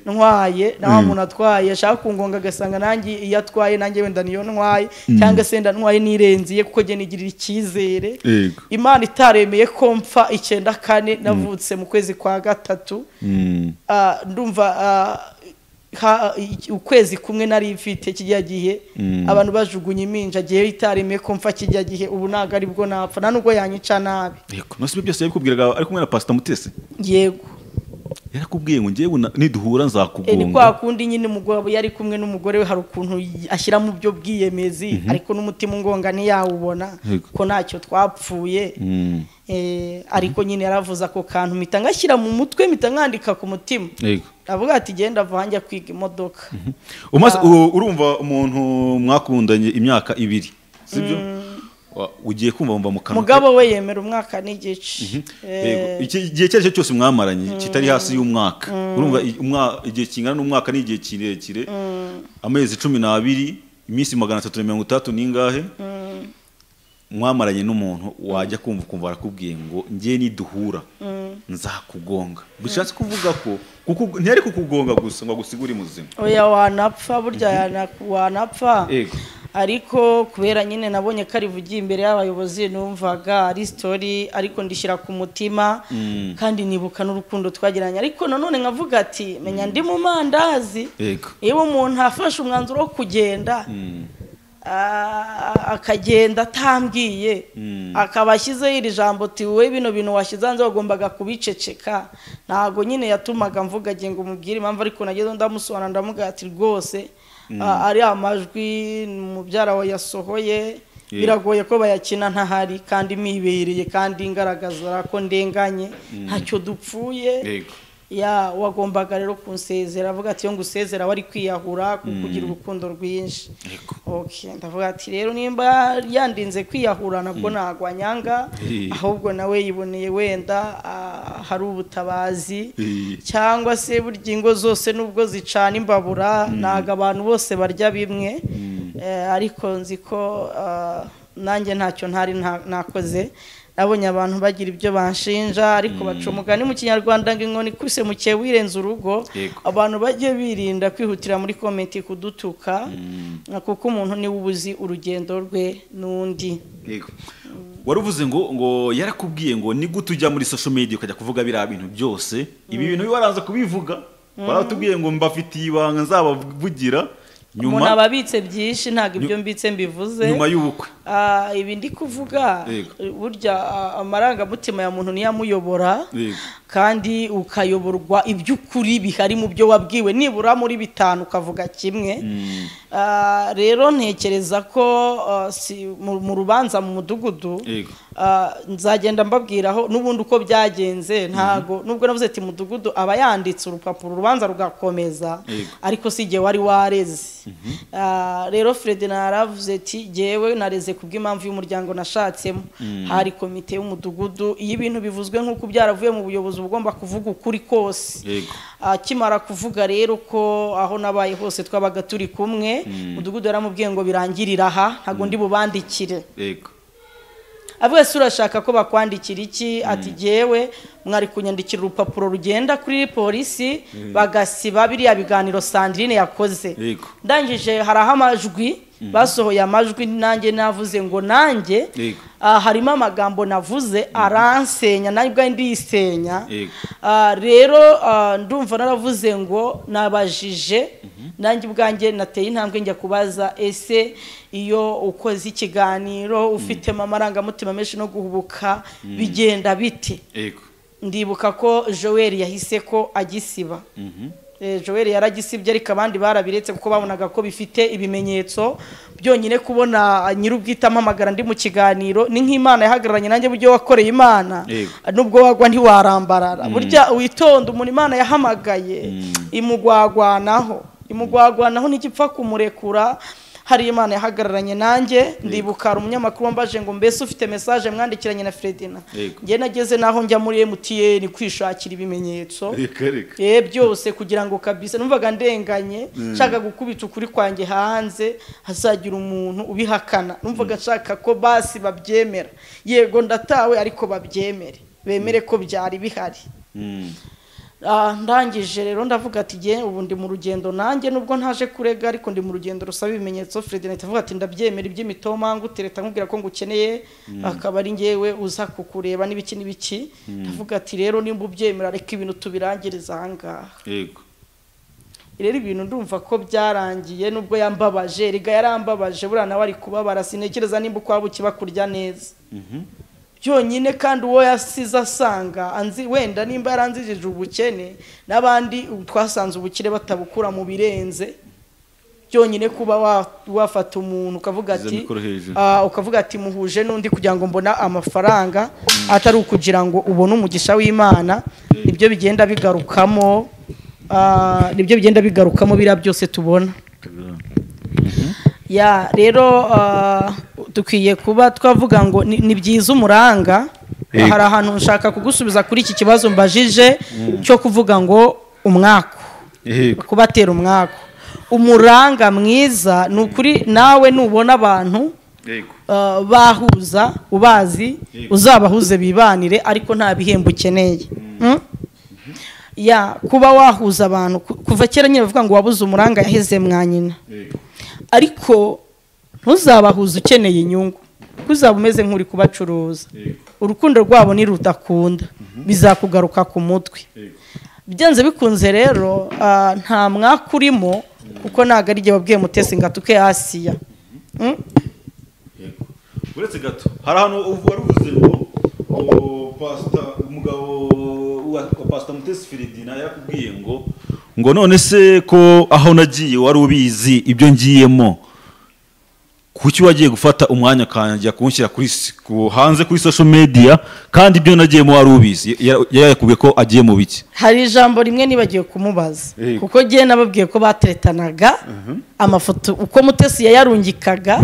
C: ntwaye nawe umuntu atwaye ashaka kungonga agasanga nanjye iyo atwaye nanjye wenda niyo ntwaye cyangwa se nda ntwaye nirenziye kuko njye nigirira icyizere Imana itaremeye ko mpfa 94 navutse mu kwezi kwa 3 ndumva ukwezi kumwe nari mfite kijya gihe abantu bajugunye iminja gihe itarime ko mfa kijya gihe ubu naga aribwo napfa nanubwo yanyica nabi
D: yego nose byose yabikubwiraga ari kumwe na Pastor Mutesi
C: yego
D: yarakubwiye ngo ngiye niduhura nzakugonga
C: ni kwa kundi nyine umugabo yari kumwe n'umugore we hari ukuntu ashyira mu byo bwiyemezi ariko n'umutima ungonga ntiyawubona ko ntacyo twapfuye ariko nyine yaravuza ko kantu mpita ngashyira mu mutwe mpita nkandika ku mutima avuga ati genda vanjya kwiga imodoka
D: urumva umuntu mwakundanye imyaka 2 sibyo ugiye kumva mu kanwa
C: mugabo we yemera umwaka n'igice
D: igihe cyose cyose mwamaranye kitari hasi y'umwaka urumva igihe kingana n'umwaka n'igihe kirekire amezi 12 iminsi 330 ningahe mwamaranye n'umuntu wajya kumva arakubwiye ngo ngiye niduhura nzakugonga bishatse kuvuga ko kuko ntiyari kukugonga gusa ngo gusigure muzima
C: oya wanapfa burya wanapfa ariko kubera nyine nabonye ko arivugiye imbere y'abayobozi numvaga ari story ariko ndishyira ku mutima kandi nibuka n'urukundo twagiranye ariko nanone nkavuga ati menya ndi mu mandazi iyo umuntu afashe umwanzuro wo kugenda akagenda atambwiye akabashyizeho iri jambo ati wowe bino bintu washyize hanze wagombaga kubiceceka ntago nyine yatumaga mvuga ngo umubwire impamvu ariko nageze ndamusobanura ndamuga ati rwose ari amajwi mubyara we yasohoye biragoye ko bayakina ntahari kandi mibereye kandi ngaragaza ko ndenganye ntacyo dupfuye wagombaga rero kunsezera avuga ati yo ngusezera wari kwiyahura kugira urukundo rwinshi ndavuga ati rero nimba yandinze kwiyahura nabwo nagwanyanga ahubwo nawe yiboneye wenda hari ubutabazi cyangwa se burya ingo zose nubwo zicana imbabura naga abantu bose barya bimwe ariko nzi ko nanjye ntacyo ntari nakoze nabonye abantu bagira ibyo banshinja ariko baca umugani mu kinyarwanda ngo inkoni ikubise mu cye wirenze urugo abantu bajye birinda kwihutira muri komenti kudutuka kuko umuntu niwe ubuzi urugendo rwe n'undi
D: waruvuze ngo yarakubwiye ngo ni gute ujya muri social media ukajya kuvuga biriya bintu byose ibi bintu waranze kubivuga baratubwiye ngo mbafitiye ibanga nzabavugira
C: umuntu ababitse byinshi ntabwo ibyo mbitse mbivuze
D: nyuma y'ubukwe
C: ibi ndi kuvuga burya amarangamutima ya muntu niyamuyobora kandi ukayoborwa iby'ukuri bihari mu byo wabwiwe nibura muri 5 ukavuga kimwe rero ntekereza ko mu rubanza mu mudugudu nzagenda mbabwiraho n'ubundi uko byagenze ntago nubwo navuze ati mudugudu aba yanditse urupapuro urubanza rugakomeza ariko si igihe wari wareze rero Fred naravuze ati jewe nareze kubw'impamvu y'umuryango nashatsemo hari komite y'umudugudu iyo ibintu bivuzwe nk'uko byaravuye mu buyobozi ugomba kuvuga ukuri kose akimara kuvuga rero ko aho nabaye hose twabaga turi kumwe mudugudu yaramubwiye ngo birangirira aha ntago ndi bubandikire avuga se urashaka ko bakwandikira iki ati jewe mwari kunyandikira urupapuro rugenda kuri polisi bagasiba biriya biganiro Sandrine yakoze ndangije haraho amajwi basohoye amajwi nanjye navuze ngo nanjye harimo amagambo navuze aransenya nabwo ndisenya rero ndumva naravuze ngo nabajije nanjye ubwanjye nateye intambwe njya kubaza ese iyo ukoze ikiganiro ufite amarangamutima menshi no guhubuka bigenda bite ndibuka ko Joel yahise ko agisiba Joel yaragisibye ariko abandi barabiretse kuko babonaga ko bifite ibimenyetso byonyine kubona nyirubwita amamagara ndi mu kiganiro ni nk'Imana yahagararanye nanjye buryo wakoreye Imana nubwo wagwa ntiwarambarara burya witonda umuntu Imana yahamagaye imugwagwanaho n'igipfa kumurekura hari Imana yahagararanye nanjye ndibuka umunyamakuru wambaje ngo mbese ufite message mwandikiranye na Fredina ngiye nageze naho njya muri MTN kwishakira ibimenyetso byose kugira ngo kabisa numvaga ndenganye nshaka gukubita ukuri kwanjye hanze hazagira umuntu ubihakana numvaga nshaka ko basi babyemera yego ndatawe ariko babyemere bemere ko byari bihari ndangije rero ndavuga ati je ubu ndi mu rugendo nanjye nubwo ntaje kurega ariko ndi mu rugendo rusaba ibimenyetso Fredina avuga ati ndabyemera iby'imitoma ngutereta nkubwira ko ngukeneye akaba ari ngewe uza kukureba n'ibiki ndavuga ati rero nimba ubyemera reka ibintu tubirangiriza ahangaha yego rero ibintu ndumva ko byarangiye nubwo yambabaje riga yarambabaje burana nawe ari kubabara sinekereza nimba ukwabo kibakurya neza byonyine kandi uwo yasize asanga anzi wenda nimba yaranzijije ubukene n'abandi twasanze ubukire batabukura mu birenze byonyine kuba wafata umuntu ukavuga ati muhuje n'undi kugira ngo mbona amafaranga atari ukugira ngo ubone umugisha w'Imana nibyo bigenda bigarukamo biriya byose tubona rero dukwiye kuba twavuga ngo ni byiza umuranga hari ahantu nshaka kugusubiza kuri iki kibazo mbajije cyo kuvuga ngo umwako kubatera umwako umuranga mwiza ni ukuri nawe nubona abantu bahuza ubazi uzabahuze bibanire ariko nta bihembo ukeneye kuba wahuza abantu kuva kera nyine bavuga ngo wabuze umuranga yaheze mwanyina ariko ntuzabahuze ukeneye inyungu uzaba umeze nk'uri kubacuruza urukundo rwabo nirudakunda bizakugaruka ku mutwe byanze bikunze rero nta mwaka urimo kuko ntago ari igihe wabwiye Mutesi ngo atuke Asiya
D: uretse gato hari ahantu wari uvuze ngo umugabo wa Pastor Mutesi Fredina yakubwiye ngo none se ko aho nagiye wari ubizi ibyo ngiyemo kuki wagiye gufata umwanya kanjya kunshyira hanze kuri social media kandi ibyo nagiyemo wari ubizi yakubwiye ko agiye mu biki
C: hari ijambo rimwe nibagiye kumubaza kuko giye nababwiye ko bateretanaga amafoto uko Mutesi yayarungikaga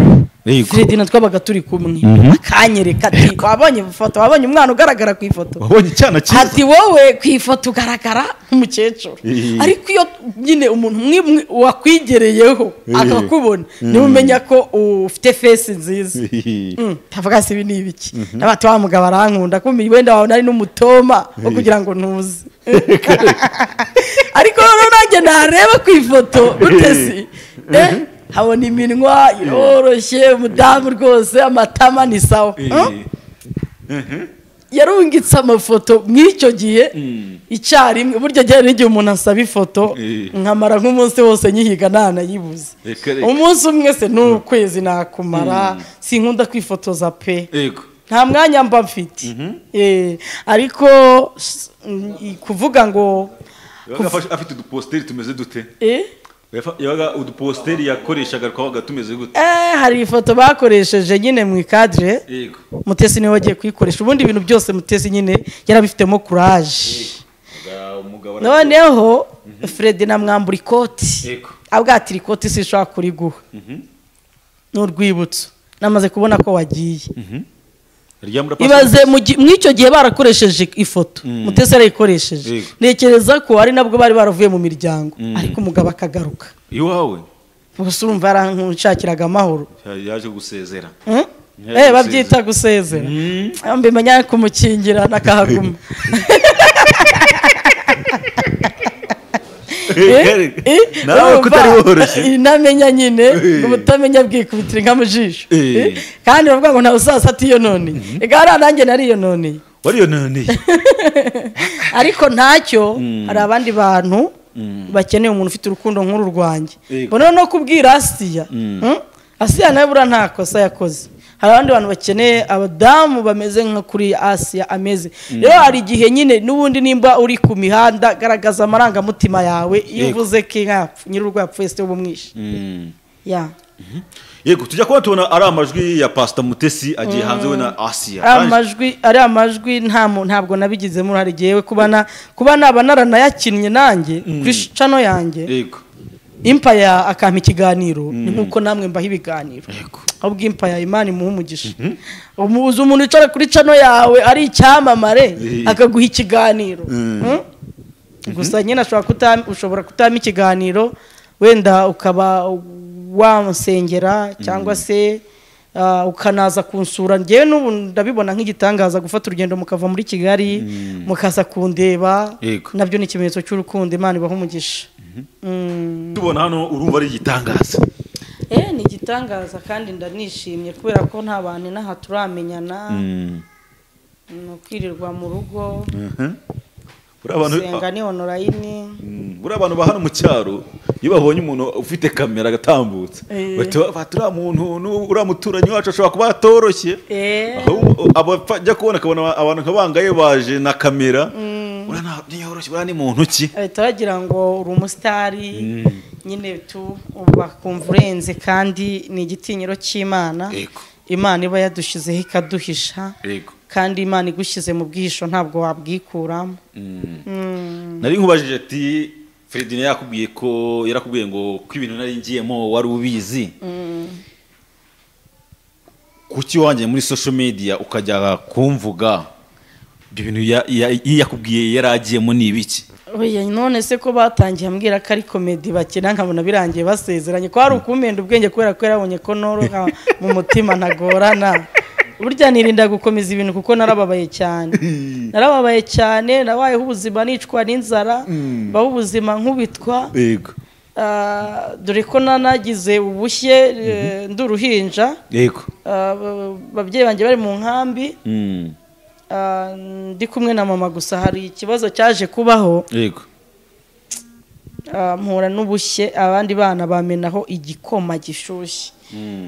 C: Fredina twabaga turi kumwe akanyereka ati wabonye ifoto wabonye umwana ugaragara ku ifoto
D: wabonye cyana cyiza
C: ati wowe ku ifoto ugaragara nk'umukecuru ariko iyo nyine umuntu mwimwe wakwigereyeho akakubona niwe umenya ko ufite face nziza tavuga se ibi ni ibiki n'abati wa mugabo arankunda kumbi wenda wawe nari n'umutoma wo kugira ngo ntuzi ariko nanjye nareba ku ifoto Mutesi habona iminwa iroroshye umudamu rwose amatama ni sawa yarungitse amafoto mw'icyo gihe icyarimwe burya gihe n'igihe umuntu asaba ifoto nkamara nk'umunsi wose nyihiga ntanayibuze umunsi umwe se n'ukwezi nakumara sinkunda kwifotoza pe nta mwanya mba mfite ariko kuvuga ngo
D: afite uduposteri tumeze dute yabaga uduposteri yakoreshaga twabaga tumeze gute
C: hari ifoto bakoresheje nyine mu ikadre Mutesi niwe wagiye kuyikoresha ubundi ibintu byose Mutesi nyine yarabifitemo courage noneho Fredina mwambura ikoti abwatira ikoti sishobora kuriguha n'urwibutso namaze kubona ko wagiye ibaze mw'icyo gihe barakoresheje ifoto Mutesi yarayikoresheje nekereza ko ari nabwo bari baravuye mu miryango ariko umugabo akagaruka
D: iwawe
C: gusa urumva yaranshakiraga amahoro
D: yaje gusezera
C: babyita gusezera mbimenya kumukingira nakahaguma
D: nawe kutari woroshye
C: inamenya nyine ubutamenya bwikubitira nka mu jisho kandi bavuga ngo nta usasa atiyo none igara nanjye nariyo none
D: wariyo none
C: ariko ntacyo hari abandi bantu bakeneye umuntu ufite urukundo nk'uru rwanjye bona no kubwira Asiya nawe bura nta kosa yakoze hari abandi bantu bakeneye abadamu bameze nka kuri Asia ameze rero hari igihe nyine n'ubundi nimba uri ku mihanda garagaza amarangamutima yawe iyo uvuze ko inkapfu nyir'urugo yapfuye se ubumwishe ya
D: yego tujya kuba tubona ari amajwi ya Pastor Mutesi agiye hanze we na Asia
C: ari amajwi ntabwo nabigizemo uruhare giyewe kuba naba naranayakinnye nanjye kuri channel yanjye
D: yego
C: Empire akampa ikiganiro ni nkuko namwe mbaho ibiganiro ahubwo Empire Imana imuha umugisha umuzi umuntu wicara kuri channel yawe ari icyamamare akaguha ikiganiro gusa nyine ushobora kutama ikiganiro wenda ukaba wamusengera cyangwa se ukanaza kunsura ngewe n'ubu ndabibona nk'igitangaza gufata urugendo mukava muri Kigali mukaza kundeba nabyo ni ikimenyetso cy'urukundo Imana ibaha umugisha
D: tubona hano urumva ari igitangaza
C: ni igitangaza kandi ndanishimye kubera ko nta bantu n'aha turamenyana ni ukwirirwa mu rugo senga ni online
D: buri abantu ba hano mu cyaro iyo babonye umuntu ufite kamera agatambutse baturiya muntu uriya muturanyi wacu ashobora kuba atoroshye abajya kubona akabona abantu nkabangaye baje na kamera ntiyoroshye buriya ni muntu ki
C: bahita bagira ngo uri umusitari nyine bakumva urenze kandi ni igitinyiro cy'Imana Imana iba yadushyizeho ikaduhisha kandi Imana igushyize mu bwihisho ntabwo wabwikuramo
D: nari nkubajije ati Fredine yarakubwiye ngo ko ibintu nari ngiyemo wari ubizi kuki wanjye muri social media ukajya kumvuga ibyo bintu yakubwiye yaragiyemo ni ibiki
C: oya none se ko batangiye ambwira ko ari comedy bakina nkabona birangiye basezeranye ko hari ukumenda ubwenge kubera ko yarabonye ko noroha mu mutima ntagorana burya nirinda gukomeza ibintu kuko narababaye cyane nabayeho ubuzima nicwa n'inzara baho ubuzima nkubitwa
D: yego
C: dore ko nanagize ubushye nduruhinja
D: yego
C: babyeyi banjye bari mu nkambi ndi kumwe na mama gusa hari ikibazo cyaje kubaho
D: yego
C: mpura n'ubushye abandi bana bamenaho igikoma gishyushye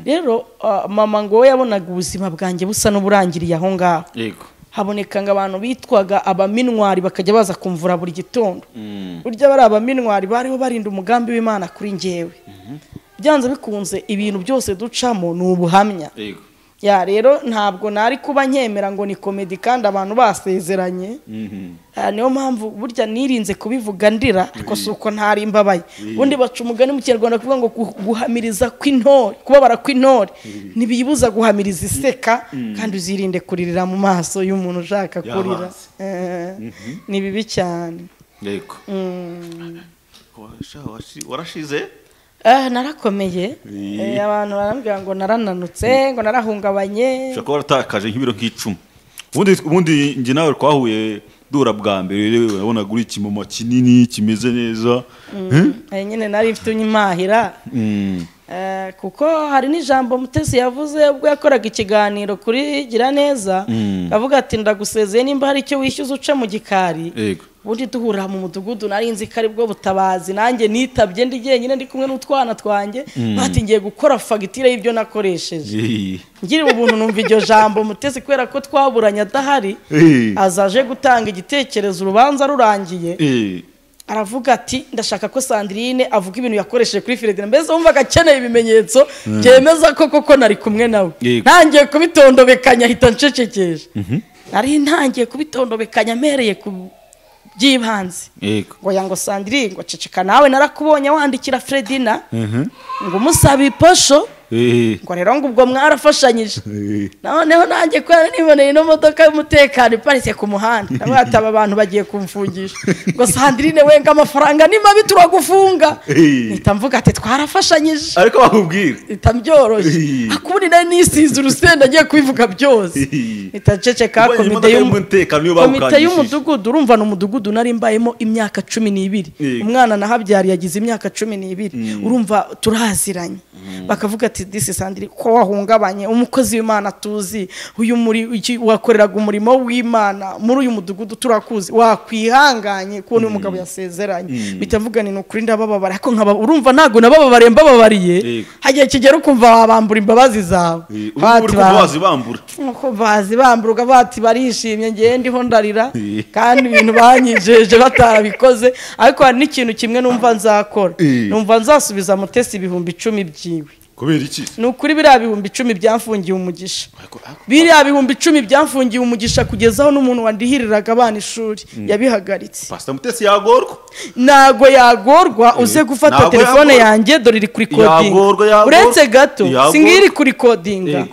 C: rero mama ngo yabonaga ubuzima bwanjye busa n'uburangiriye aho ngaho
D: yego
C: haboneka ngo abantu bitwaga abaminwari bakajya baza kumvura buri gitondo burya bari abaminwari bariho barinda umugambi w'Imana kuri njyewe byanze bikunze ibintu byose ducamo ni ubuhamya
D: yego
C: ya rero ntabwo nari kuba nkemera ngo ni comedy kandi abantu basezeranye niyo mpamvu burya nirinze kubivuga ndira ariko suko ntari imbabaye ubundi baca umugani mu Kinyarwanda kuvuga ngo guhamiriza kw'intore kubabara kw'intore ntibiyibuza guhamiriza iseka kandi uzirinde kuririra mu maso y'umuntu ushaka kurira ni bibi cyane
D: yego warashize
C: narakomeye abantu barambwira ngo narananutse ngo narahungabanye
D: ushaka waratakaje nk'ibiro nk'icumi ubundi njye nawe twahuye dura bwa mbere urabona guri ikimomo kinini kimeze neza
C: nyine nari mfite unyimahira kuko hari n'ijambo Mutesi yavuze ubwo yakoraga ikiganiro kuri Gira Neza avuga ati ndagusezeye nimba hari icyo wishyuza uce mu gikari ubundi duhurira mu mudugudu nari nzi ko ari bwo butabazi nanjye nitabye ndi jyenyine ndi kumwe n'utwana twanjye batingiye gukora fagitire y'ibyo nakoresheje ngiriwe ubuntu numva iryo jambo Mutesi kubera ko twaburanye adahari azaje gutanga igitekerezo urubanza rurangiye aravuga ati ndashaka ko Sandrine avuga ibintu yakoresheje kuri Fredine mbese wumvaga akeneye ibimenyetso byemeza ko koko nari kumwe nawe ntangiye kubitondobekanya hita ncecekeje nari ntangiye kubitondobekanya mereye ku byibanze ngo yango Sandrine ngo ceceka nawe narakubonye wandikira Fredina ngo umusaba iposho ngo rero ngo ubwo mwarafashanyije noneho nanjye ko niboneye no modoka y'umutekano iparitse ku muhanda nabataba abantu bagiye kumfungisha ngo Sandrine wenga amafaranga nima bituragufunga nitamvuga ati twarafashanyije
D: ariko bakubwira
C: itambyoroshye akubuni nari nisize urusenda agiye kubivuga byose itaceceka komite y'umudugudu urumva no mudugudu nari mbayemo imyaka 12 umwana nahabyari yagize imyaka 12 urumva turaziranye bakavuga ati ati disi Sandrine ko wahungabanye umukozi w'Imana tuzi uyu wakoreraga umurimo w'Imana muri uyu mudugudu turakuzi wakwihanganye kubona uyu mugabo yasezeranye bitavuga ni ukuri ndabababara ariko nkaba urumva ntago nabababare mbababariye hagiye kigera ukumva wabambura imbabazi zawe bazi bambura bati barishimye ngiye ndiho ndarira kandi ibintu banyijeje batarabikoze ariko hari n'ikintu kimwe numva nzakora numva nzasubiza Mutesi 10,000 byiwe
D: kubera iki
C: nukuri biriya 10,000 byamfungiye umugisha biriya 10,000 byamfungiye umugisha kugezaho n'umuntu wandihiriraga abana ishuri yabihagaritse
D: Pastor Mutesi yagorwa
C: nago yagorwa uze gufata telefone yanjye dore iri kuri coding uretse gato singiri kuri coding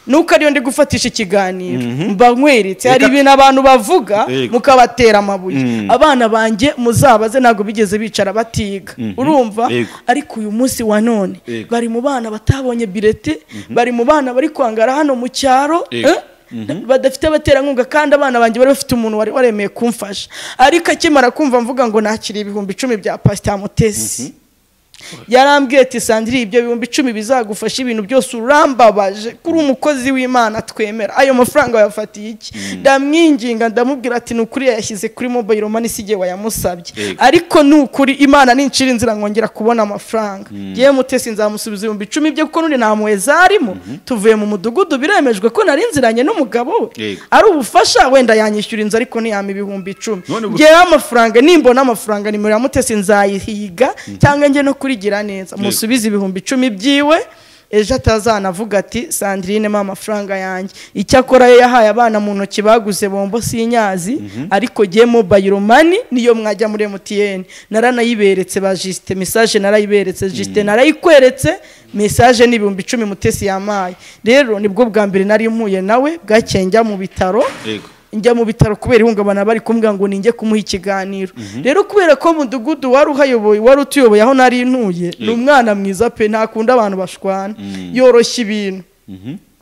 C: nuko ariyo ndi gufatisha ikiganiro mba nkweretse hari ibintu abantu bavuga mukabatera amabuye abana banjye muzabaze nago bigeze bicara batiga urumva ariko uyu munsi wa none bari mu bana batabonye bilete bari mu bana bari kwangara hano mu cyaro badafite abaterankunga kandi abana banjye bari bafite umuntu wari waremeye kumfasha ariko akimara kumva mvuga ngo nakiri 10,000 bya Pastor Mutesi yarambwiye ati Sandrine ibyo 10,000 bizagufasha ibintu byose urambabaje kuri umukozi w'Imana twemera ayo mafaranga yafatiye iki ndamwinginga ndamubwira ati nukuri yashyize kuri mobile money sije wayamusabye ariko nukuri Imana nincira inzira ngongera kubona amafaranga ye Mutesi nzamusubiza 10,000 bye kuko nundi nta muheza arimo tuvuye mu mudugudu biremejwe ko nari nziranye n'umugabo we ari ubufasha wenda yanyishyura inzu ariko ntiyama 10,000 ngewe amafaranga nimbona amafaranga ni muri Mutesi nzayihiga cyangwa nge no kurigira neza musubize 10,000 byiwe ejo atazanavuga ati Sandrine mama amafaranga yanjye icyakora yahaye abana mu ntoki baguze bombo sinyazi ariko giye mobile money niyo mwajya muri MTN naranayiberetse ba Juste message narayiberetse Juste narayikweretse message ni 10,000 Mutesi yamaye rero nibwo bwa mbere nari mpuye nawe bwacenjya mu bitaro njya mu bitaro kubera ihungabana bari kumbwira ngo ninjye kumuha ikiganiro rero kubera ko mudugudu wari uhayoboye wari utuyoboye aho nari ntuye n'umwana mwiza pe ntakunda abantu bashwana yoroshye ibintu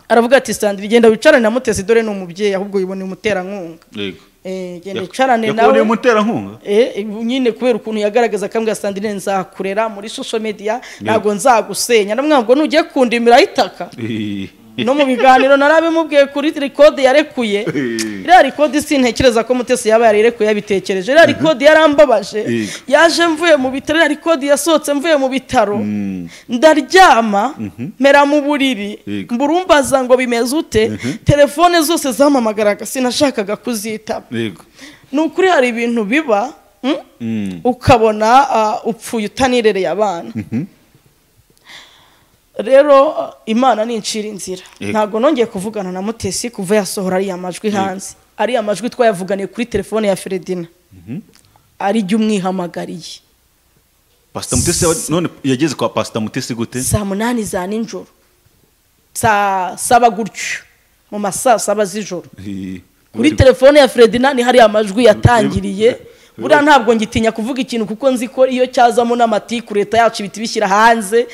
C: aravuga ati Sandrine genda wicarane na Mutesi dore no mubyeyi ahubwo yibone umuterankunga genda wicarane nawe
D: yakubone umuterankunga
C: nyine kubera ukuntu yagaragaza akambwira Sandrine nzakurera muri social media ntago nzagusenya namwe ngo nujye kundimira itaka no mu biganiro narabimubwiye kuri record yarekuye iriya record sintekereza ko Mutesi yaba yarekuye yabitekereje iriya record yarambabaje yaje mvuye mu bitaro iriya record yasohotse mvuye mu bitaro ndaryama mera mu buriri mburumbaza ngo bimeze ute telefone zose zamamagaraga sinashakaga kuzitaba nukuri hari ibintu biba ukabona upfuye utanirereye abana rero Imana nincira inzira ntago nongeye kuvugana na Mutesi kuva yasohora ari amajwi hanze ari amajwi twayavuganiye kuri telefone ya Fredina ari jye umwihamagariye
D: Pastor Mutesi none yageze kwa Pastor Mutesi gute
C: saa 8 za ninjoro saa 7 gutyo mu masaa 7 z'ijoro kuri telefone ya Fredina ni hari amajwi yatangiriye buriya ntabwo ngitinya kuvuga ikintu kuko nzi ko iyo cyazamo n'amatiku leta yacu ibiti bishyira hanze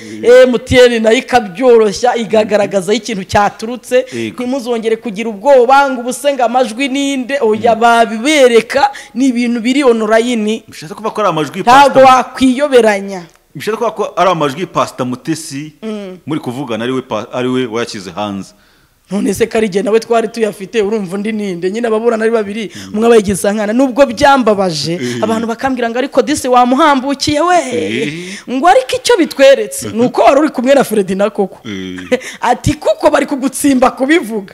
C: MTN nayo ikabyoroshya igagaragaza ikintu cyaturutse ntimuzongere kugira ubwoba ngo ubusenga amajwi ninde oya babibereka ni ibintu biri online
D: bishatse kuva ko ari amajwi
C: ntabwo wakwiyoberanya
D: bishatse kuva ko ari amajwi Pastor Mutesi muri kuvugana ari we wayakize hanze
C: none se karige nawe twari tuyafite urumva ndi ninde nyine ababurana ari babiri umwe abayigiza nkana nubwo byambabaje abantu bakambwira ngo ariko disi wamuhambukiye we ngo ariko icyo bitweretse nuko wari uri kumwe na Fredina koko ati kuko bari kugutsimba kubivuga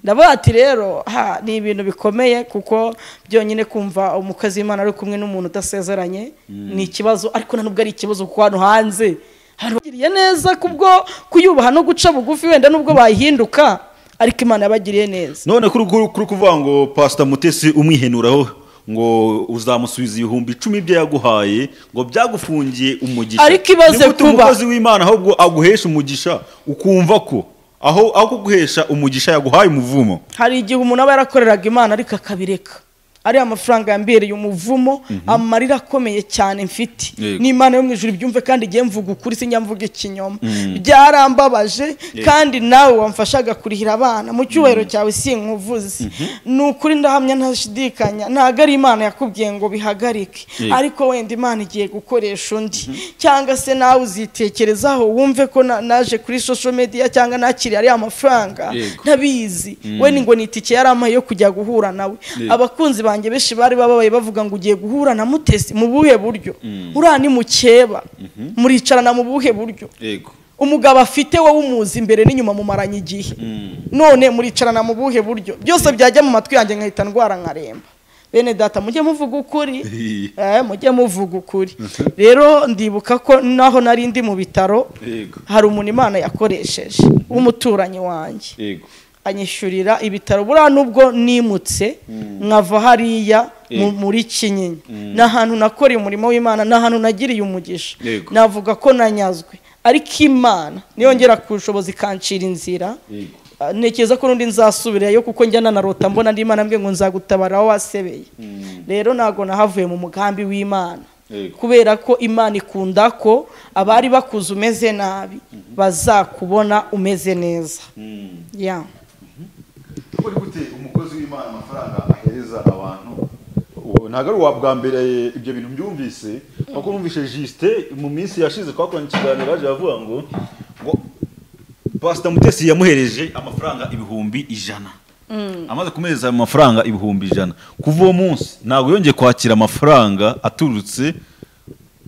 C: ndavuga ati rero ni ibintu bikomeye kuko byonyine kumva umukozi w'Imana ari kumwe n'umuntu udasezeranye ni ikibazo ariko nubwo ari ikibazo kuko hano hanze harugiriye neza kubwo kuyubaha no guca bugufi wenda nubwo bayihinduka ariko Imana yabagiriye neza
D: none kuri kuvuga ngo Pastor Mutesi umwihenuraho ngo uzamusubiza 10,000 bye yaguhaye ngo byagufungiye umugisha
C: ariko ibaze kuba
D: umukozi w'Imana ahubwo aguhesha umugisha ukumva ko aho kuguhesha umugisha yaguhaye umuvumo
C: hari igihe umuntu aba yarakoreraga Imana ariko akabireka ari amafaranga yambereye umuvumo amarira akomeye cyane mfite n'Imana yo mu ijuru byumve kandi igiye mvuga ukuri sinyamvuga ikinyoma byarambabaje kandi nawe wamfashaga kurihira abana mu cyubahiro cyawe sinkuvuze n'ukuri ndahamya ntashidikanya ntago ari Imana yakubwiye ngo bihagarike ariko wenda Imana igiye gukoresha undi cyangwa se nawe uzitekerezaho wumve ko naje kuri social media cyangwa nakiriye ari amafaranga ntabizi we ni ngo nitike yaramaye yo kujya guhura nawe abakunzi banjye beshi bari babaye bavuga ngo ugiye guhura na Mutesi mu buhe buryo urani mukeba muricarana mu buhe buryo umugabo afite wowe umuzi imbere n'inyuma mu maranye igihe none muricarana mu buhe buryo byose byajya mu matwi yanjye nkahita ndwara nkaremba bene data mujye muvuga ukuri mujye muvuga ukuri rero ndibuka ko naho nari ndi mu bitaro hari umuntu Imana yakoresheje w'umuturanyi wanjye anyishyurira ibitaro buriya nubwo nimutse nkava hariya muri Kinyinya n'ahantu nakoreye umurimo w'Imana n'ahantu nagiriye umugisha navuga ko nanyazwe ariko Imana niyongera ku bushobozi kancira inzira nekeza ko nundi nzasubirayo kuko njyana na rota mbona ndi Imana mbwe ngo nzagutabara aho wasebeye rero nago nahavuye mu mugambi w'Imana kubera ko Imana ikunda ko abari bakuze umeze nabi bazakubona umeze neza
D: uri gute umukozi w'Imana amafaranga ahereza abantu ntago ari wabwa mbere ibyo bintu byumvise kuko numvise Juste mu minsi yashize twakoranye ikiganiro aje avuga ngo Pastor Mutesi yamuhereje amafaranga 100,000 amaze kumeza amafaranga 100,000 kuva uwo munsi ntago yongeye kwakira amafaranga aturutse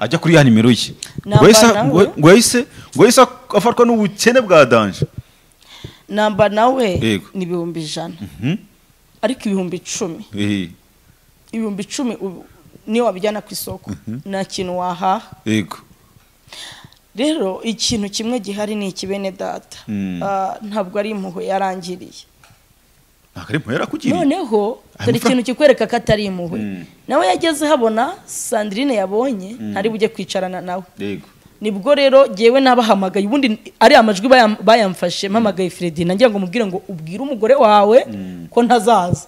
D: ajya kuri ya nimero ye ngo yahise afatwa n'ubukene bwa danje
C: namba nawe ni 100,000 ariko 10,000 10,000 niyo wabijyana ku isoko nta kintu wahaha rero ikintu kimwe gihari ni ikibene data ntabwo ari impuhwe yarangiriye noneho dore ikintu kikwereka ko atari impuhwe nawe yageze habona Sandrine yabonye ntari bujye kwicarana nawe nibwo rero jewe nabahamagaye ubundi ari amajwi bayamfashe mpamagaye Fredina ngira ngo mubwire ngo ubwire umugore wawe ko ntazaza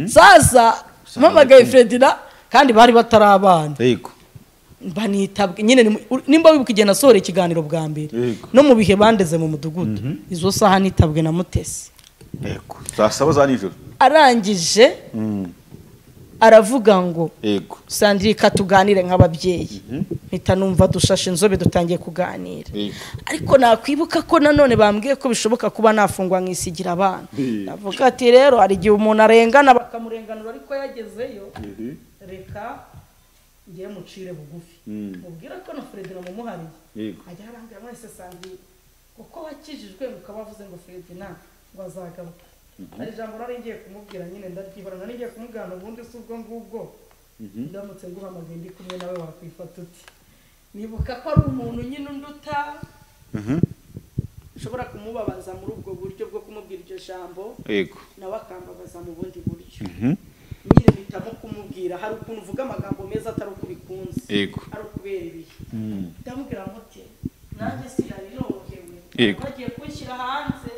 C: sasa mpamagaye Fredina kandi bari batarabana banitabwe nyine nimba wibukigena sore ikiganiro bwa mbere no mu bihe bandeze mu mudugudu izo saha nitabwe na Mutesi
D: sasaba za nijoro
C: arangije aravuga ngo Sandrine katuganire nk'ababyeyi mpita numva dushashe inzobe dutangiye kuganira ariko nakwibuka ko nanone bambwiye ko bishoboka kuba nafungwa nkisigira abana navuga ati rero hari igihe umuntu arengana bakamurenganura ariko yagezeyo reka ngiye mucire bugufi mubwira ko na Fredina mumuhariye ajya arambira mwese Sandrine kuko wakijijwe mukabavuze ngo Fredina ngo azagaruka ari jambo nari ngiye kumubwira nyine ndaryibara nari ngiye kumugana ubundi se ubwo ngubwo ndamutse nguhamagaye ndi kumwe nawe wakwifata uti nibuka ko ari umuntu nyine unduta ushobora kumubabaza muri ubwo buryo bwo kumubwira iryo jambo nawe akambabaza mu bundi buryo nyine mpitamo kumubwira hari ukuntu uvuga amagambo meza atari uko bikunze ari ukubera ibihe ndamubwira muti nanjye sinari norohewe bagiye kunshyira hanze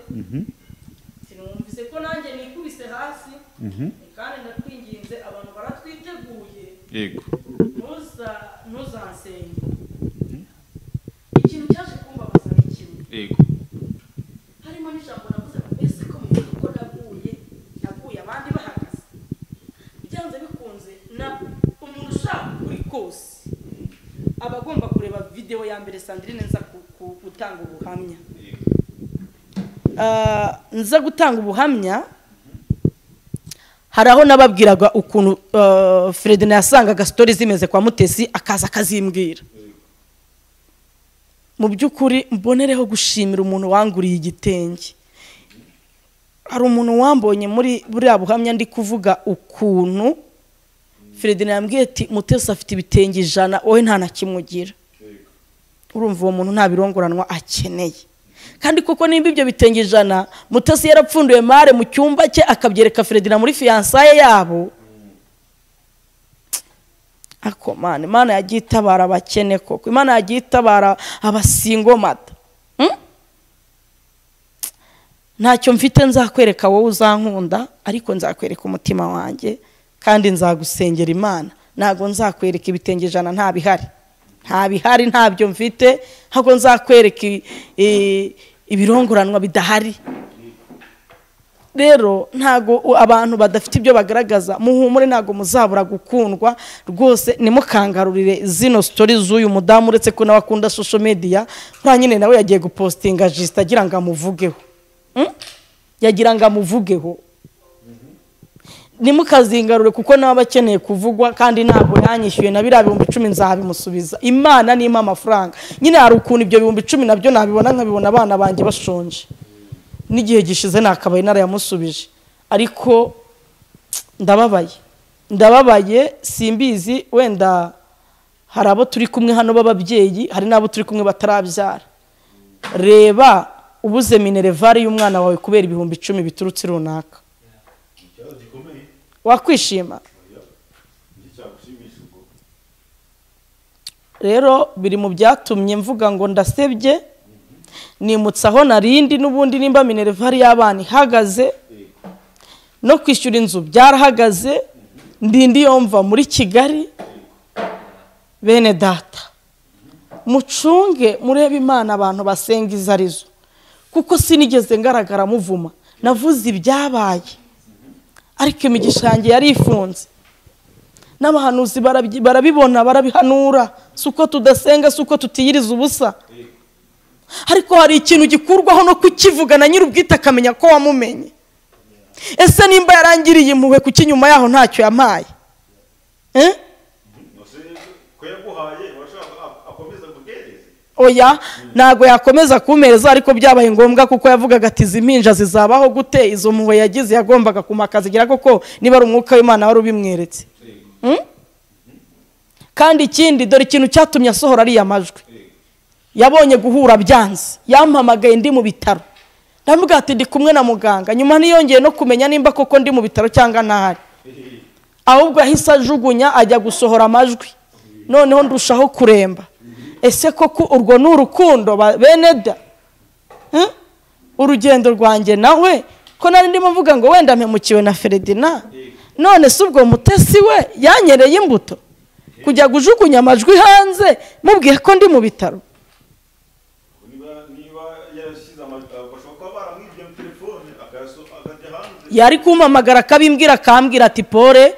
C: sinumvise ko nanjye nikubise hasi kandi ndakwinginze abantu baratwiteguye ntuzansenye ikintu cyaje kumbabaza ni kimwe harimo n'ijambo navuze ngo ese ko muvuga ko naguye abandi bahagaze byanze bikunze na umuntu ushaka kuri kose aba agomba kureba video ya mbere Sandrine nza gutanga ubuhamya nza gutanga ubuhamya hari aho nababwiraga ukuntu Fredina yasangaga story zimeze kwa Mutesi akaza akazimbwira mu by'ukuri mbonereho gushimira umuntu wanguriye igitenge hari umuntu wambonye muri buriya buhamya ndi kuvuga ukuntu Fredina yambwiye ati Mutesi afite ibitenge 100 wowe nta na kimugira urumva uwo muntu nta birongoranwa akeneye kandi koko nimba ibyo bitenge 100 Mutesi yarapfunduye mare mu cyumba cye akabyereka Fredina muri fiançaye yabo ako Imana yagiye itabara abakene koko Imana yagiye itabara abasingomata ntacyo mfite nzakwereka wowe uzankunda ariko nzakwereka umutima wanjye kandi nzagusengera Imana ntago nzakwereka ibitenge ijana ntabihari ntabyo mfite ntago nzakwereka ibirongoranwa bidahari. Rero ntago abantu badafite ibyo bagaragaza muhumure ntago muzabura gukundwa rwose. Nimukangarurire zino story z'uyu mudamu uretse ko nawe akunda social media nka nyine nawe yagiye gupostinga just agira ngo amuvugeho yagira ngo amuvugeho. Nimukazingarure kuko nawe abakeneye kuvugwa kandi ntago yanyishyuye na biriya 10,000 nzabimusubiza. Imana nimpa amafaranga nyine hari ukuntu ibyo 10,000 nabyo nabibona nkabibona abana banjye bashonje n'igihe gishize nakabaye narayamusubije ariko ndababaye simbizi wenda hari abo turi kumwe hano b'ababyeyi hari nabo turi kumwe batarabyara. Reba ubuze minerevare y'umwana wawe kubera 10,000 biturutse runaka wakwishima. Rero biri mu byatumye mvuga ngo ndasebye nimutsaho narindi n'ubundi nimba minerevare y'abana ihagaze no kwishyura inzu byarahagaze ndindi yomva muri Kigali. Bene data mucunge murebe Imana abantu basenga izarizo kuko sinigeze ngaragara muvuma navuze ibyabaye ariko imigisha yanjye yari ifunze n'abahanuzi barabibona barabihanura suko tudasenga suko tutiyiriza ubusa. Ariko hari ikintu gikurwaho no kukivuga na nyir'ubwite akamenya ko wamumenye. Ese nimba yarangiriye impuhwe ku kinyuma yaho ntacyo yampaye oya ntago yakomeza kumereza ariko byabaye ngombwa kuko yavugaga ati zimpinja zizabaho gute izo mpuhwe yagize yagombaga kumakazigira koko niba ari umwuka w'Imana wari ubimweretse. Kandi ikindi dore ikintu cyatumye asohora ari amajwi yabonye guhura byanze yampamagaye ndi mu bitaro ndavuga ati ndi kumwe na muganga nyuma niyongeye no kumenya nimba koko ndi mu bitaro cyangwa ntahari ahubwo yahise ajugunya ajya gusohora amajwi noneho ndushaho kuremba. Ese koko urwo n'urukundo bene da urugendo rwanjye nawe ko nari ndimo mvuga ngo wenda mpemukiwe na Ferdinand none se ubwo Mutesi we yanyereye imbuto kujya gujugunya amajwi hanze mubwiye ko ndi mu bitaro. Yari kumpamagara akabimbwira akambwira ati Pole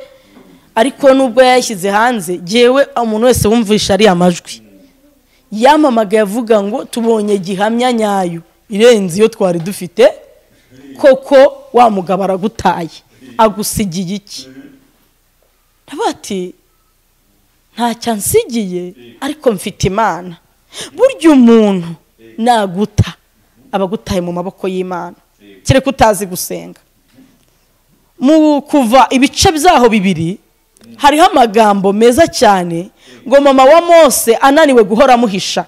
C: ariko nubwo yashyize hanze jewe umuntu wese wumvisha ari amajwi yampamagaye avuga ngo tubonye gihamya nyayo irenze iyo twari dufite koko wa mugabo aragutaye agusigiye iki. Nabati ntacyo nsigiye ariko mfite Imana. Burya umuntu naguta abagutaye mu maboko y'Imana kereka utazi gusenga. Mu kuva ibice byaho bibiri hariho amagambo meza cyane ngo mama wa Mose ananiwe guhora amuhisha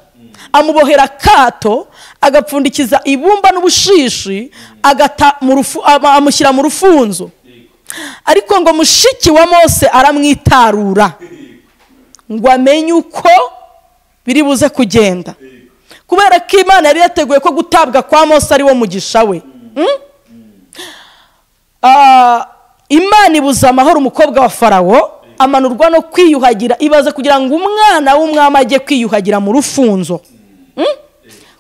C: amubohera kato agapfundikiza ibumba n'ubushishi agata amushyira mu rufunzo ariko ngo mushiki wa Mose aramwitarura ngo amenye uko biri buze kugenda kubera ko Imana yari yateguye ko gutabwa kwa Mose ari wo mugisha we. Imana ibuza amahoro umukobwa wa Farawo amanurwa no kwiyuhagira ibaza kugira ngo umwana w'umwami ajye kwiyuhagira mu rufunzo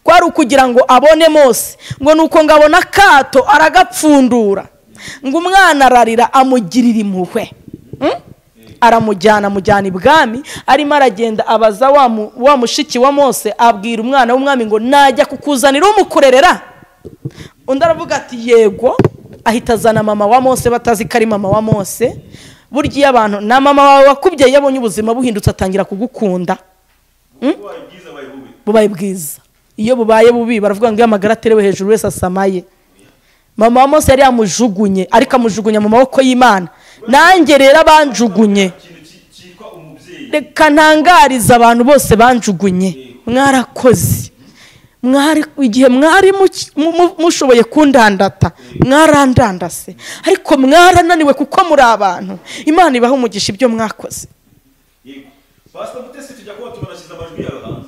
C: kwari ukugira ngo abone Mose ngo nuko ngabona kato aragapfundura ngo umwana ararira amugirira impuhwe aramujyana ibwami arimo aragenda abaza wa mushiki wa Mose abwira umwana w'umwami ngo najya kukuzanira umukurerera undi aravuga ati yego ahita azana mama wa Mose batazi ko ari mama wa Mose. Burya abantu na mama wawe wakubye yabonye ubuzima buhindutse atangira kugukunda bubaye bwiza. Iyo bubaye bubi baravuga ngo amagara aterewe hejuru wese asamaye. Mama wa Mose yari yamujugunye ariko amujugunya mu maboko y'Imana. Nanjye rero banjugunye reka ntangariza abantu bose banjugunye mwarakoze mwari igihe mwari mushoboye kundandata mwarandandase ariko mwarananiwe kuko muri abantu Imana ibaho umugisha ibyo mwakoze.
D: Pastor Mutesi tujya kuba tubanashiza amajwi yawe hanze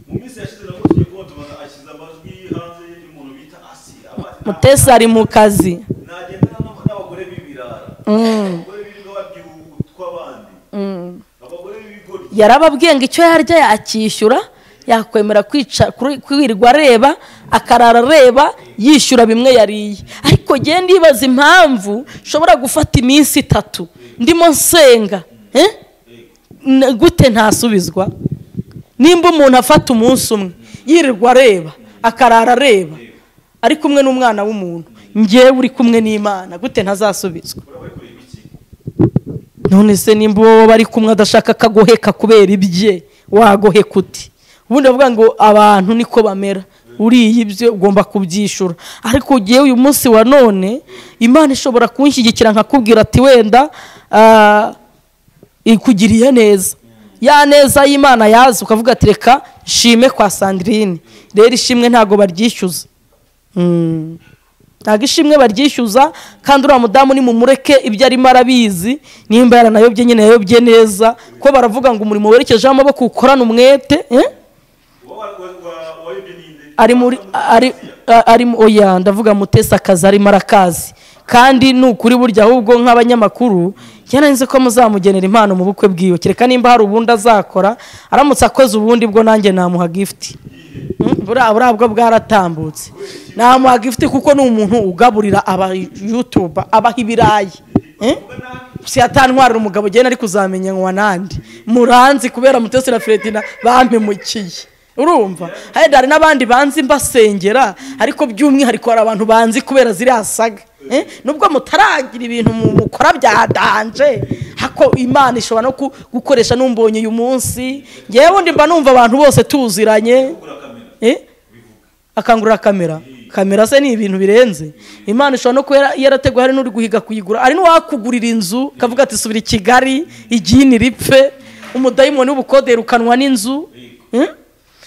D: mu minsi yashize nabwo tujya kuba tubanashiza amajwi hanze y'umuntu bita Asira.
C: Mutesi ari mu kazi
D: nagenda n'abagore b'ibirara abagore b'ibirara
C: yarababwiye ngo icyo yarya yakishyura, yakwemera kwirirwa areba, akarara areba, yishyura bimwe yariye. Ariko genda ndibaza impamvu nshobora gufata iminsi 3 ndimo nsenga, gute ntasubizwa? Nimba umuntu afata umunsi umwe yirirwa areba, akarara areba, ari kumwe n'umwana w'umuntu, ngewe uri kumwe n'Imana, gute ntazasubizwa? None se nimba uwo bari kumwe adashaka kagoheka kubera ibye, wagoheka uti? Ubundi bavuga ngo abantu niko bamera, uriye ibyo ugomba kubyishura. Ariko ugiye uyu munsi wa none Imana ishobora kunshyigikira nkakubwira ati wenda ikugiriye neza, ya neza y'Imana yazi, ukavuga ati reka shime kwa Sandrine. Rero ishimwe ntago baryishyuza, ntago ishimwe baryishyuza. Kandi uriya mudamu ni mumureke, ibyo arimo arabizi. Nimba yaranayobye nyine yayobye neza, ko baravuga ngo umurimo werekejeho amaboko ukorana umwete. Oya, ndavuga Mutesi akazi arimo arakazi. Kandi nukuri burya ahubwo nk'abanyamakuru cyananze ko muzamugenera impano mu bukwe bwiwe, kereka nimba hari ubundi azakora. Aramutse akoze ubundi bwo nanjye namuha gift. Buriya bwo bwaratambutse, namuha gift kuko ni umuntu ugaburira aba YouTube, abaha ibirayi. Si atantwarira umugabo genda ari kuzamenya ngo wanandi muranzi kubera Mutesi na Fredina bampemukiye. Urumva hari n'abandi banzi mbasengera, ariko by'umwihariko hari abantu banzi kubera ziri asaga. Nubwo mutaragira ibintu mukora byadanje, hako Imana ishobora no gukoresha numbonye uyu munsi. Ngewe ndi mba numva abantu bose tuziranye, akangurira kamera se ni ibintu birenze. Imana ishobora no kuba yarateguye, hari n'uri guhiga kuyigura, ari n'uwakugurira inzu kavuga ati subira i Kigali igini ripfe, umudayimoni w'ubukodera ukanwa n'inzu.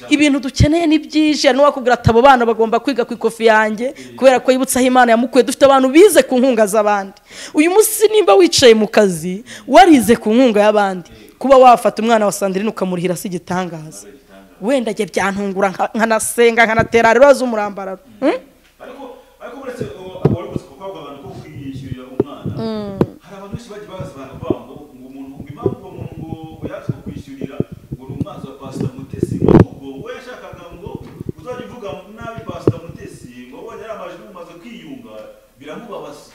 C: Ibintu dukeneye ni byinshi. Hari n'uwakubwira ati abo bana bagomba kwiga ku ikofi yanjye kubera ko yibutsaho Imana yamukuye. Dufite abantu bize ku nkunga z'abandi. Uyu munsi nimba wicaye mu kazi warize ku nkunga y'abandi, kuba wafata umwana wa Sandrine ukamurihira si igitangaza. Wenda jye byantungura nkanasenga nkanatera rero z'umurambararo.
D: ariko buretse abarubuze kuko abantu ko kwiyishyurira umwana, hari abantu benshi bagiye bavuga ngo umuntu impamvu ngo yaje kwishyurira ngo umwana wa Pastor Mutesi, ngo we yashakaga ngo uzajya uvuga nabi Pastor Mutesi, ngo wonye amajwi umaze kwiyunga biramubabaza.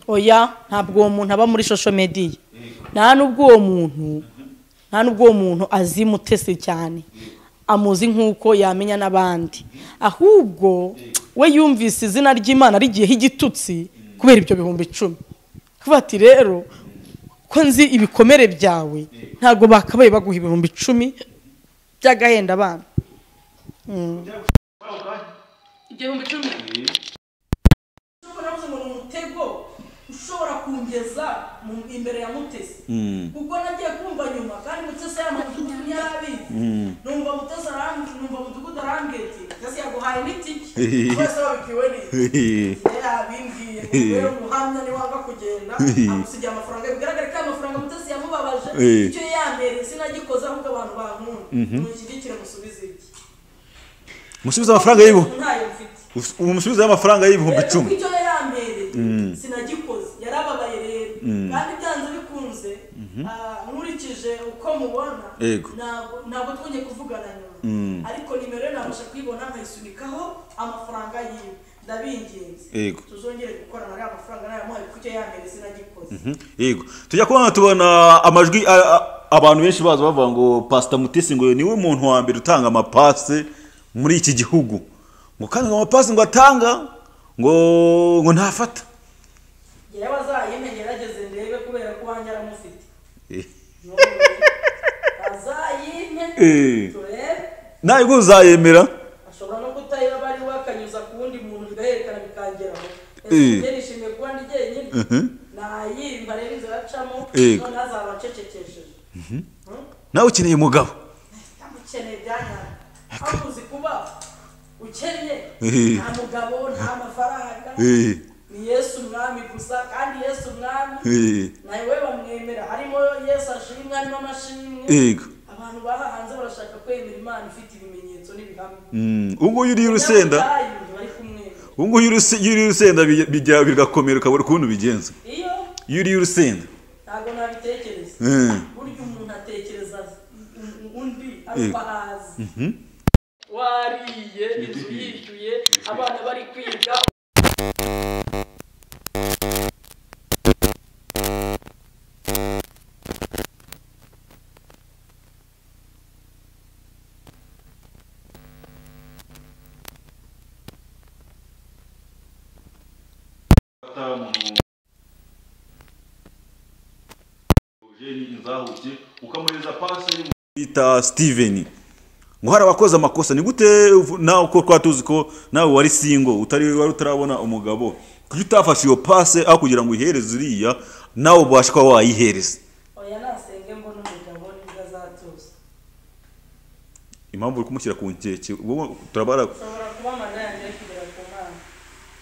C: Oya, ntabwo uwo muntu aba muri social media, nta nubwo uwo muntu azi Mutesi cyane, amuzi nk'uko yamenya n'abandi. Ahubwo we yumvise izina ry'Imana rigiyeho igitutsi kubera ibyo 10,000. Kuva ati rero ko nzi ibikomere byawe, ntago bakabaye baguha 10,000 by'agahenda abana. Ibyo 10,000 umutego ushobora kungeza imbere ya Mutesi. Kuko nagiye kumva nyuma kandi Mutesi y'amavuta yarabizi. Numva Mutesi numva mudugudu arangeti. Kasi yaguhaye n'itiki. Wese wabikiwe ni. Yabimbwiye rero umuhamya ni wanga kugenda amusigiye amafaranga. Bigaragara ko amafaranga Mutesi yamubabaje. Icyo yambere sinagikoza ahubwo abantu bankunda. Mushyigikire musubize iki.
D: Musubiza amafaranga yibo. Umusubiza y'amafaranga y'ibihumbi 10.
C: Icyo yambere sinagikoze, yarababaye rero. Kandi byanze bikunze nkurikije uko mubona ntabwo twongeye kuvugana nyuma. Ariko nimero nabasha kuyibona nkayisunika amafaranga yiwe. Ndabinginze tuzongere gukorana ari amafaranga nayamuhaye kuko icyo yambere sinagikoze.
D: Yego tujya kubona tubona amajwi abantu benshi baza bavuga ngo Pastor Mutesi ngo niwe muntu wa mbere utanga amapase muri iki gihugu, ngo kandi ngo amapasi ngo atanga ngo ntafata.
C: Yewe azayime gerageze ndebe kubera ko wanje aramufite. Azayime
D: naye ngo uzayemera,
C: ashobora no kutayira bari wakanyuza ku wundi muntu bigaherekana bikangeraho. Ese nishimiye kuba ndi jyenyine nayimba rero inzira acamo none azabacecekesheje.
D: nawe ukeneye umugabo,
C: ndamukeneye byanyana. Akuzi kuba ukennye nta mugabo nta mafaranga, ni Yesu mwami gusa. Kandi Yesu mwami nawe we bamwemera, harimo Yesu ashimwe, harimo amashimwe. Abantu bahanze barashaka kwemera Imana ifite ibimenyetso n'ibihamya.
D: Ubwo yuri urusenda, ubwo yuri urusenda bijya bigakomera ukabura ukuntu bigenza. Yuri urusenda
C: ntago nabitekereza. Burya umuntu atekereza bahazi wariye inzu yishyuye abana bari kwiga
D: ukamuhereza pasi bita Steven ngo hari abakoze amakosa ni gute nawe uko twatuzi ko nawe wari single wari utarabona umugabo kuko utafashe iyo pasi aho kugira ngo uyihereze uriya nawe ubashe kuba wayihereza
C: oya nasenge mbona umugabo nibwo azatuza
D: impamvu uri kumushyira ku nkeke ubu turabara
C: ushobora kuba amarira yanjye kugera ku mana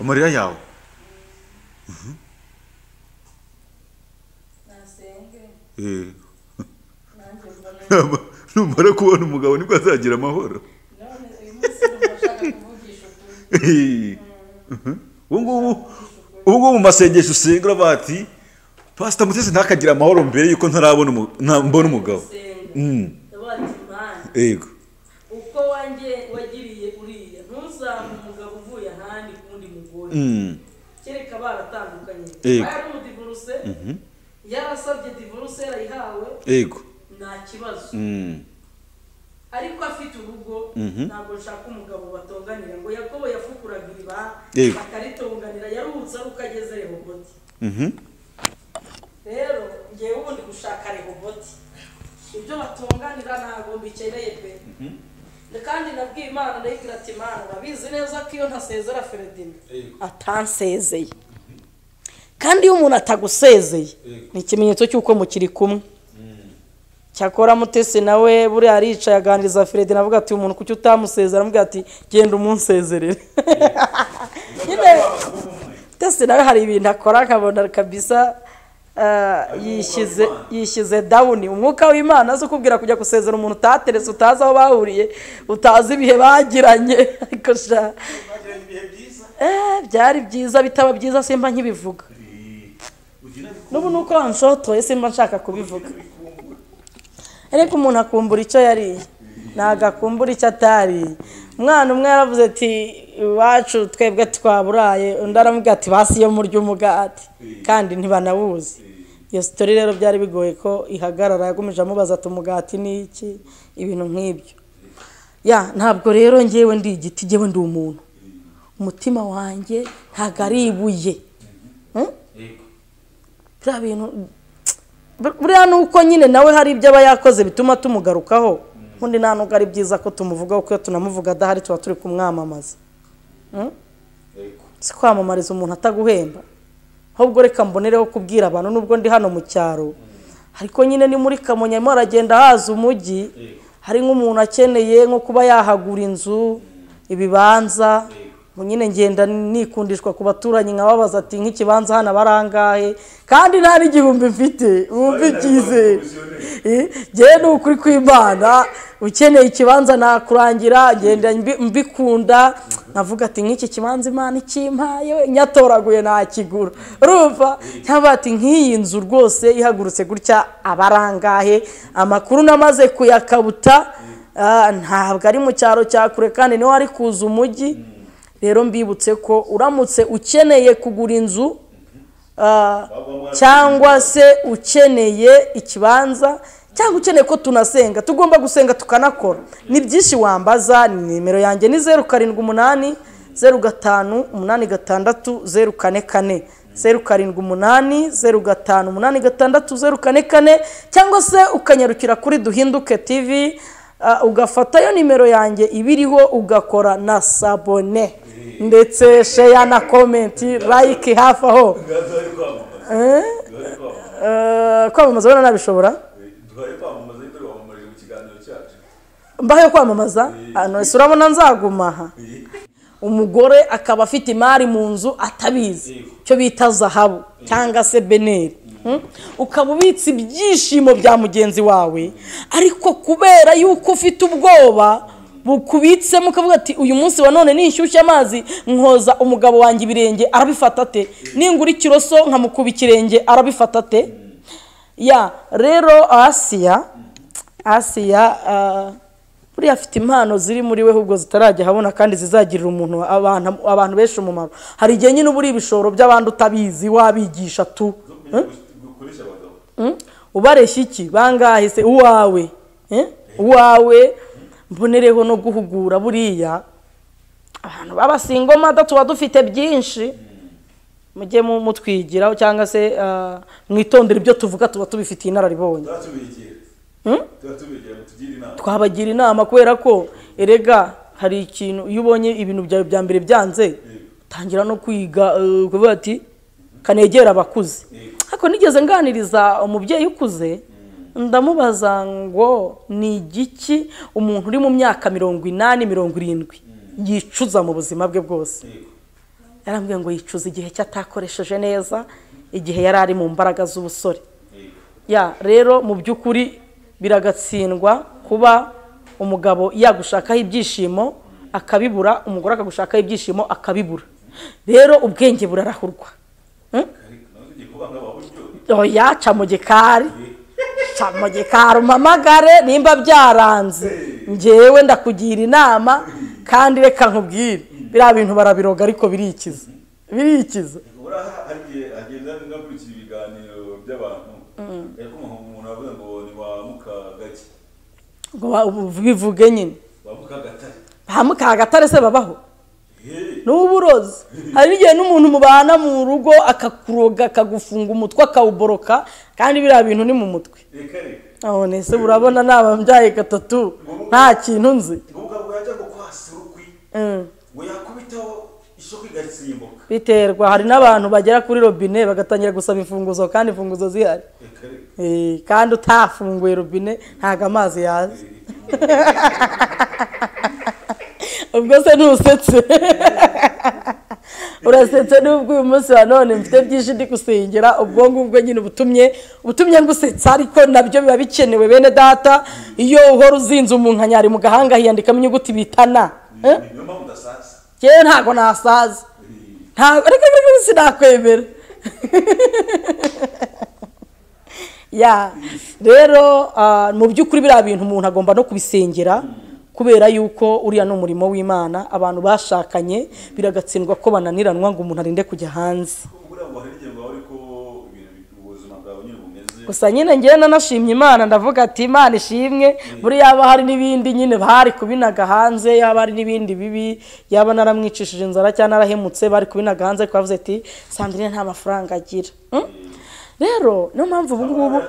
D: amarira yawe
C: nasenge
D: numara kubona umugabo nibwo azagira amahoro
C: none uyu munsi ndashaka kuvugisha ukuri
D: ubu ngubu mu masengesho usenga bati Pastor Mutesi ntakagira amahoro mbere yuko ntarabona mbona umugabo
C: yego uko wagiriye uriya ntuzambe umugabo uvuye ahandi kundi mugore kereka baratandukanye bari mu divorce yarasabye divorce yarayihawe yego nta kibazo ariko afite urugo ntabwo nshaka umugabo batonganira ngo Yakobo yafukuraga iriba akaritonganira yaruhutse ukageze Rehoboti rero ngewe ubundi gushaka Rehoboti ibyo batonganira ntabwo mbikeneye pe kandi nabwiye Imana ndayibwira ati Imana urabizi neza ko iyo ntasezera Ferdinand atansezeye kandi iyo umuntu atagusezeye ni ikimenyetso cy'uko mukiri kumwe cyakora Mutesi nawe buri aricaye aganiriza Ferdinand avuga ati umuntu kuki utamusezera aramubwira ati genda umunsezerere Mutesi nawe hari ibintu akora nkabona kabisa yishyize down umwuka w'Imana azo kubwira kujya gusezera umuntu utateretse utazi aho bahuriye utazi ibihe bagiranye ariko byari byiza bitaba byiza simba nkibivuga n'ubu nuko wanshotoye simba nshaka kubivuga ariko umuntu akumbura icyo yariye nagakumbura icyo atari umwana umwe yaravuze ati iwacu twebwe twaburaye undi aramubwira ati basi yo murya umugati kandi ntibanawuzi iyo story rero byari bigoye ko ihagarara yagumeje amubaza ati umugati ni iki ibintu nk'ibyo ntabwo rero ngewe ndi igiti ngewe ndi umuntu umutima wanjye ntago ari ibuye bya bintu buriya nuko nyine nawe hari ibyo aba yakoze bituma tumugarukaho undi nta nubwo ari byiza ko tumuvugaho kuko tunamuvuga adahari tuba turi kumwamamaza si kwamamariza umuntu ataguhemba ahubwo reka mbonereho kubwira abantu nubwo ndi hano mu cyaro ariko nyine ni muri Kamonyi arimo aragenda haza umujyi hari nk'umuntu akeneye nko kuba yahagura inzu ibibanza nyine ngenda nikundishwa ku baturanyi nkababaza ati nk'ikibanza hano barangahe kandi nta n'igihumbi mfite wumva ikize ngewe ni ukuri kw'Imana ukeneye ikibanza nakurangira ngenda mbikunda navuga ati nk'iki kibanza Imana ikimpaye nyatoraguye nakigura urumva cyangwa ati nk'iyi nzu rwose ihagurutse gutya abarangahe amakuru namaze kuyakabuta ntabwo ari mu cyaro cya kure kandi niho ari kuza umujyi rero mbibutse ko uramutse ukeneye kugura inzu cyangwa se ukeneye ikibanza cyangwa ukeneye ko tunasenga tugomba gusenga tukanakora ni byinshi wambaza nimero yanjye ni 078 05 86 044 078 05 86 044 cyangwa se ukanyarukira kuri Duhinduke TV ugafatayo nimero yanjye ibiriho ugakora na sabone ndetse share na comment like hafi aho kwamamaza bana nabishobora mbaye kwamamaza ano surabona nzagumaha umugore akaba afite imari mu nzu atabizi cyo bita zahabu cyangwa se beneri ukaba ubitse ibyishimo bya mugenzi wawe ariko kubera yuko ufite ubwoba bukubitsemo ukavuga ati uyu munsi wa none nishyushye amazi nkoza umugabo wanjye ibirenge arabifata ate ningura ikiroso nkamukuba ikirenge arabifata ate rero Asiya buriya afite impano ziri muri we ahubwo zitarajya habona kandi zizagirira umuntu abantu benshi umumaro. Hari igihe nyine uburi ibishoro by'abandi utabizi wabigisha tu ubareshya iki bangahe se uwawe mbonereho no guhugura buriya abantu b'abasingomada tuba dufite byinshi mujye mutwigiraho cyangwa se mwitondera ibyo tuvuga tuba tubifitiye inararibonye twabagira inama kubera ko erega hari ikintu iyo ubonye ibintu byawe bya mbere byanze tangira no kwiga kuvuga ati kanegera abakuze. Ariko nigeze nganiriza umubyeyi ukuze ndamubaza ngo ni igiki umuntu uri mu myaka 80 70 yicuza mu buzima bwe bwose. Yarambwiye ngo yicuza igihe cyatakoresheje neza, igihe yari ari mu mbaraga z'ubusore. Rero mu by'ukuri biragatsindwa kuba umugabo yagushakaho ibyishimo akabibura, umugore akagushakaho ibyishimo akabibura. Rero ubwenge burarahurwa. Ca mu gikari umamagare nimba byaranze njyewe ndakugira inama kandi reka nkubwire biriya bintu barabiroga ariko birikiza
D: agenda ngakurikira ibiganiro by'abantu ariko umuntu avuga ngo ni wa Mukagaki
C: ngo bivuge nyine ba Mukagatare se babaho n'uburozi. Hari igihe n'umuntu mubana mu rugo akakuroga akagufunga umutwe akawuboroka kandi biriya bintu ni mu mutwe. None se urabona nabambyaye gatatu nta kintu nzi biterwa. Hari n'abantu bagera kuri robine bagatangira gusaba imfunguzo kandi imfunguzo zihari kandi utafunguye robine ntago amazi yaza. Ubwo se ntusetse urasetse n'ubwo uyu munsi wa none mfite byinshi ndi gusengera ubwo nyine ubutumye ngusetsa ariko nabyo biba bikenewe bene data. Iyo uhora uzinze umunkanyari mu gahanga hiyandikamo inyuguti bitana yewe ntago nasaza ariko sinakwemera. Rero mu by'ukuri biriya bintu umuntu agomba no kubisengera kubera yuko uriya no murimo w'Imana. Abantu bashakanye biragatsindwa ko bananiranwa ngo umuntu arinde kujya hanze. Gusa nyine ngiye nanashimye Imana ndavuga ati Imana ishimwe buriya yaba hari n'ibindi nyine bari kubinaga hanze, yaba hari n'ibindi bibi, yaba naramwicishije inzara cyangwa narahemutse bari kubinaga hanze ariko bavuze ati Sandrine nta mafaranga agira. Rero no mpamvu ubu ngubu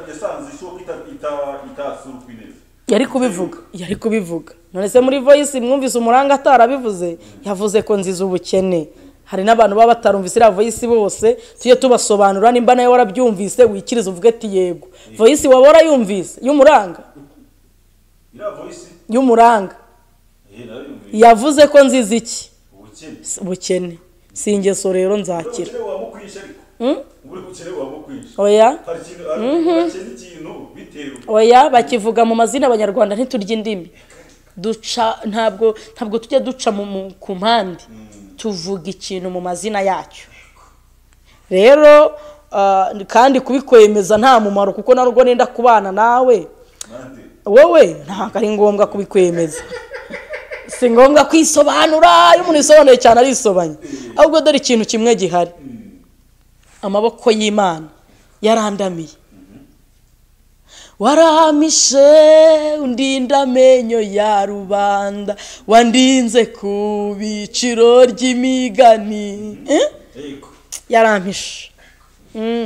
C: yari kubivuga none se muri voice mwumvise umuranga atarabivuze yavuze ko nziza ubukene. Hari n'abantu baba batarumvise ira voice bose tujye tubasobanura nimba nayo warabyumvise wikiriza uvuge ati yego. Voice wabora yumvise y'umuranga yavuze ko nziza iki ubukene singeso rero nzakira. Oya bakivuga mu mazina abanyarwanda ntiturya indimi ntabwo tujya duca ku mpande tuvuga ikintu mu mazina yacyo. Rero kandi kubikwemeza nta mumaro kuko narwo nenda kubana nawe wowe ntabwo ari ngombwa kubikwemeza. Si ngombwa kwisobanura iyo umuntu isobanuye cyane arisobanya. Ahubwo dore ikintu kimwe gihari amaboko y'Imana yarandamiye. Warahamishe undinda amenyo ya rubanda wandinze ku biciro ry'imigani yarampishe.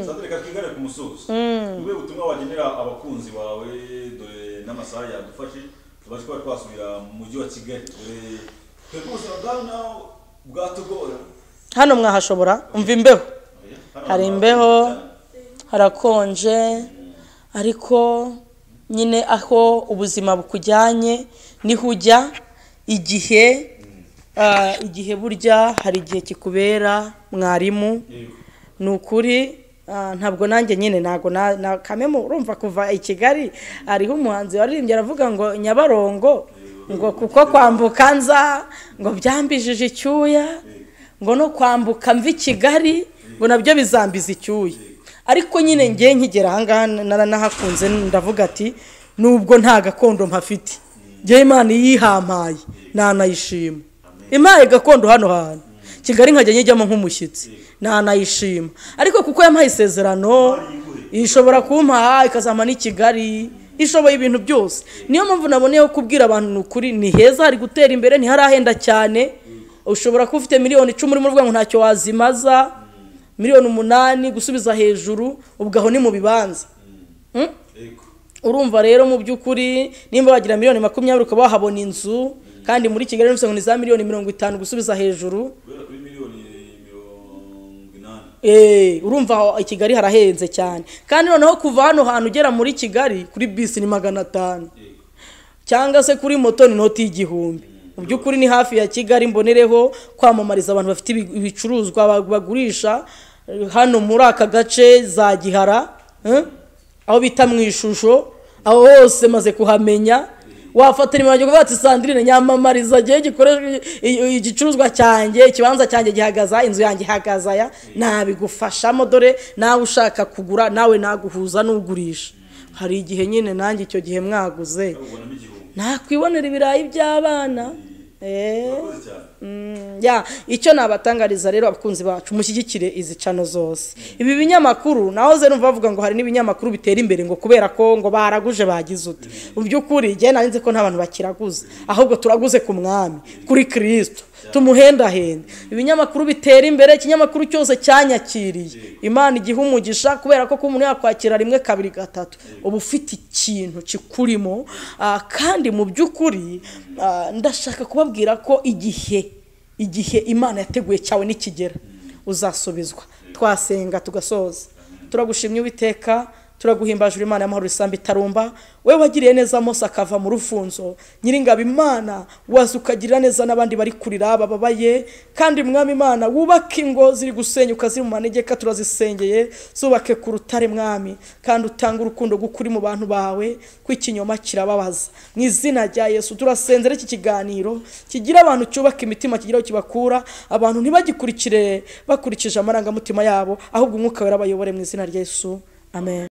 D: Sadreka twigane ku musozo ube butumwa wagenera abakunzi bawe dore n'amasaha yadufashe tubashe kuba twasubira mu mujyi wa Kigali twebwe bwana bwatugora
C: hano mwahashobora umva imbeho hari imbeho harakonje ariko nyine aho ubuzima bukujyanye niho ujya igihe burya hari igihe kikubera mwarimu nukuri ntabwo nanjye nyine nago na kamemo urumva kuva i Kigali ariho umuhanzi waririmbye aravuga ngo Nyabarongo ngo kuko kwambuka nza ngo byambijije icyuya ngo no kwambuka mvi Kigali ngo nabyo bizambiza icyuya ariko nyine ngiye nkigera aha ngaha narahakunze ndavuga ati nubwo nta gakondo mpafite njye Imana yihampaye nanayishima, impaye gakondo hano hantu Kigali nkajya nyijyamo nk'umushyitsi nanayishima, ariko kuko yampaye isezerano ishobora kumpaha ikazama ni Kigali, ishoboye ibintu byose. Niyo mpamvu naboneyeho kubwira abantu ukuri, ni heza, hari gutera imbere, ntiharahenda cyane. Ushobora kuba ufite miliyoni 10 urimo uvuga ngo ntacyo wazimaza, miliyoni 8 gusubiza hejuru, ubwo aho ni mu bibanza. Urumva rero mu by'ukuri nimba wagira miliyoni 20 ukaba wahabona inzu, kandi muri Kigali n'ufite ngo ni za miliyoni 50 gusubiza hejuru, urumva i Kigali harahenze cyane. Kandi noneho kuva hano hantu ugera muri Kigali kuri bisi ni 500, cyangwa se kuri moto ni noti y'igihumbi. Mu by'ukuri ni hafi ya Kigali. Mbonereho kwamamariza abantu bafite ibicuruzwa bagurisha hano muri aka gace za Gihara, aho bita mu Ishusho, aho hose maze kuhamenya. Wafata nimero yo kuvuga ati Sandrine nyamamariza gihe gikoresha igicuruzwa cyanjye, ikibanza cyanjye gihagaza, inzu yanjye ihagaza ya, nabigufashamo. Dore nawe ushaka kugura, nawe naguhuza n'ugurisha. Hari igihe nyine nanjye icyo gihe mwaguze nakwibonera ibirayi by'abana. Icyo nabatangariza rero abakunzi bacu, mushyigikire izi channel zose. Ibi binyamakuru nahoze numva bavuga ngo hari n'ibinyamakuru bitera imbere ngo kubera ko ngo baraguje bagize ute. Mu by'ukuri je narinze ko nta bantu bakiraguze, ahubwo turaguze ku mwami, kuri Kristo, tumuhendahenda. Ibinyamakuru bitera imbere, ikinyamakuru cyose cyanyakiriye, Imana igihe umugisha, kubera ko umuntu yakwakira rimwe 2 3 ubu ufite ikintu kikurimo. Kandi mu by'ukuri ndashaka kubabwira ko igihe Imana yateguye cyawe nikigera uzasubizwa. Twasenga tugasoza. Turagushimye Uwiteka, turaguhimbajura Imana y'amahoro isambi tarumba, we wagiriye neza Mose akava mu rufunzo, nyiringabo Imana wazukagirira neza n'abandi bari kurira bababaye. Kandi mwami Imana wubaka ingo ziri gusenyuka ziri mu manegeka, turazisengeye zubake ku rutare mwami, kandi utanga urukundo gukuri mu bantu bawe, kwikinyoma kirababaza. Mu izina rya Yesu turasenzera iki kiganiro kigira abantu cyubaka imitima, kigira kibakura abantu ntibagikurikire bakurikije amarangamutima yabo, ahubwo umwuka wera bayobore mu izina rya Yesu. Amen.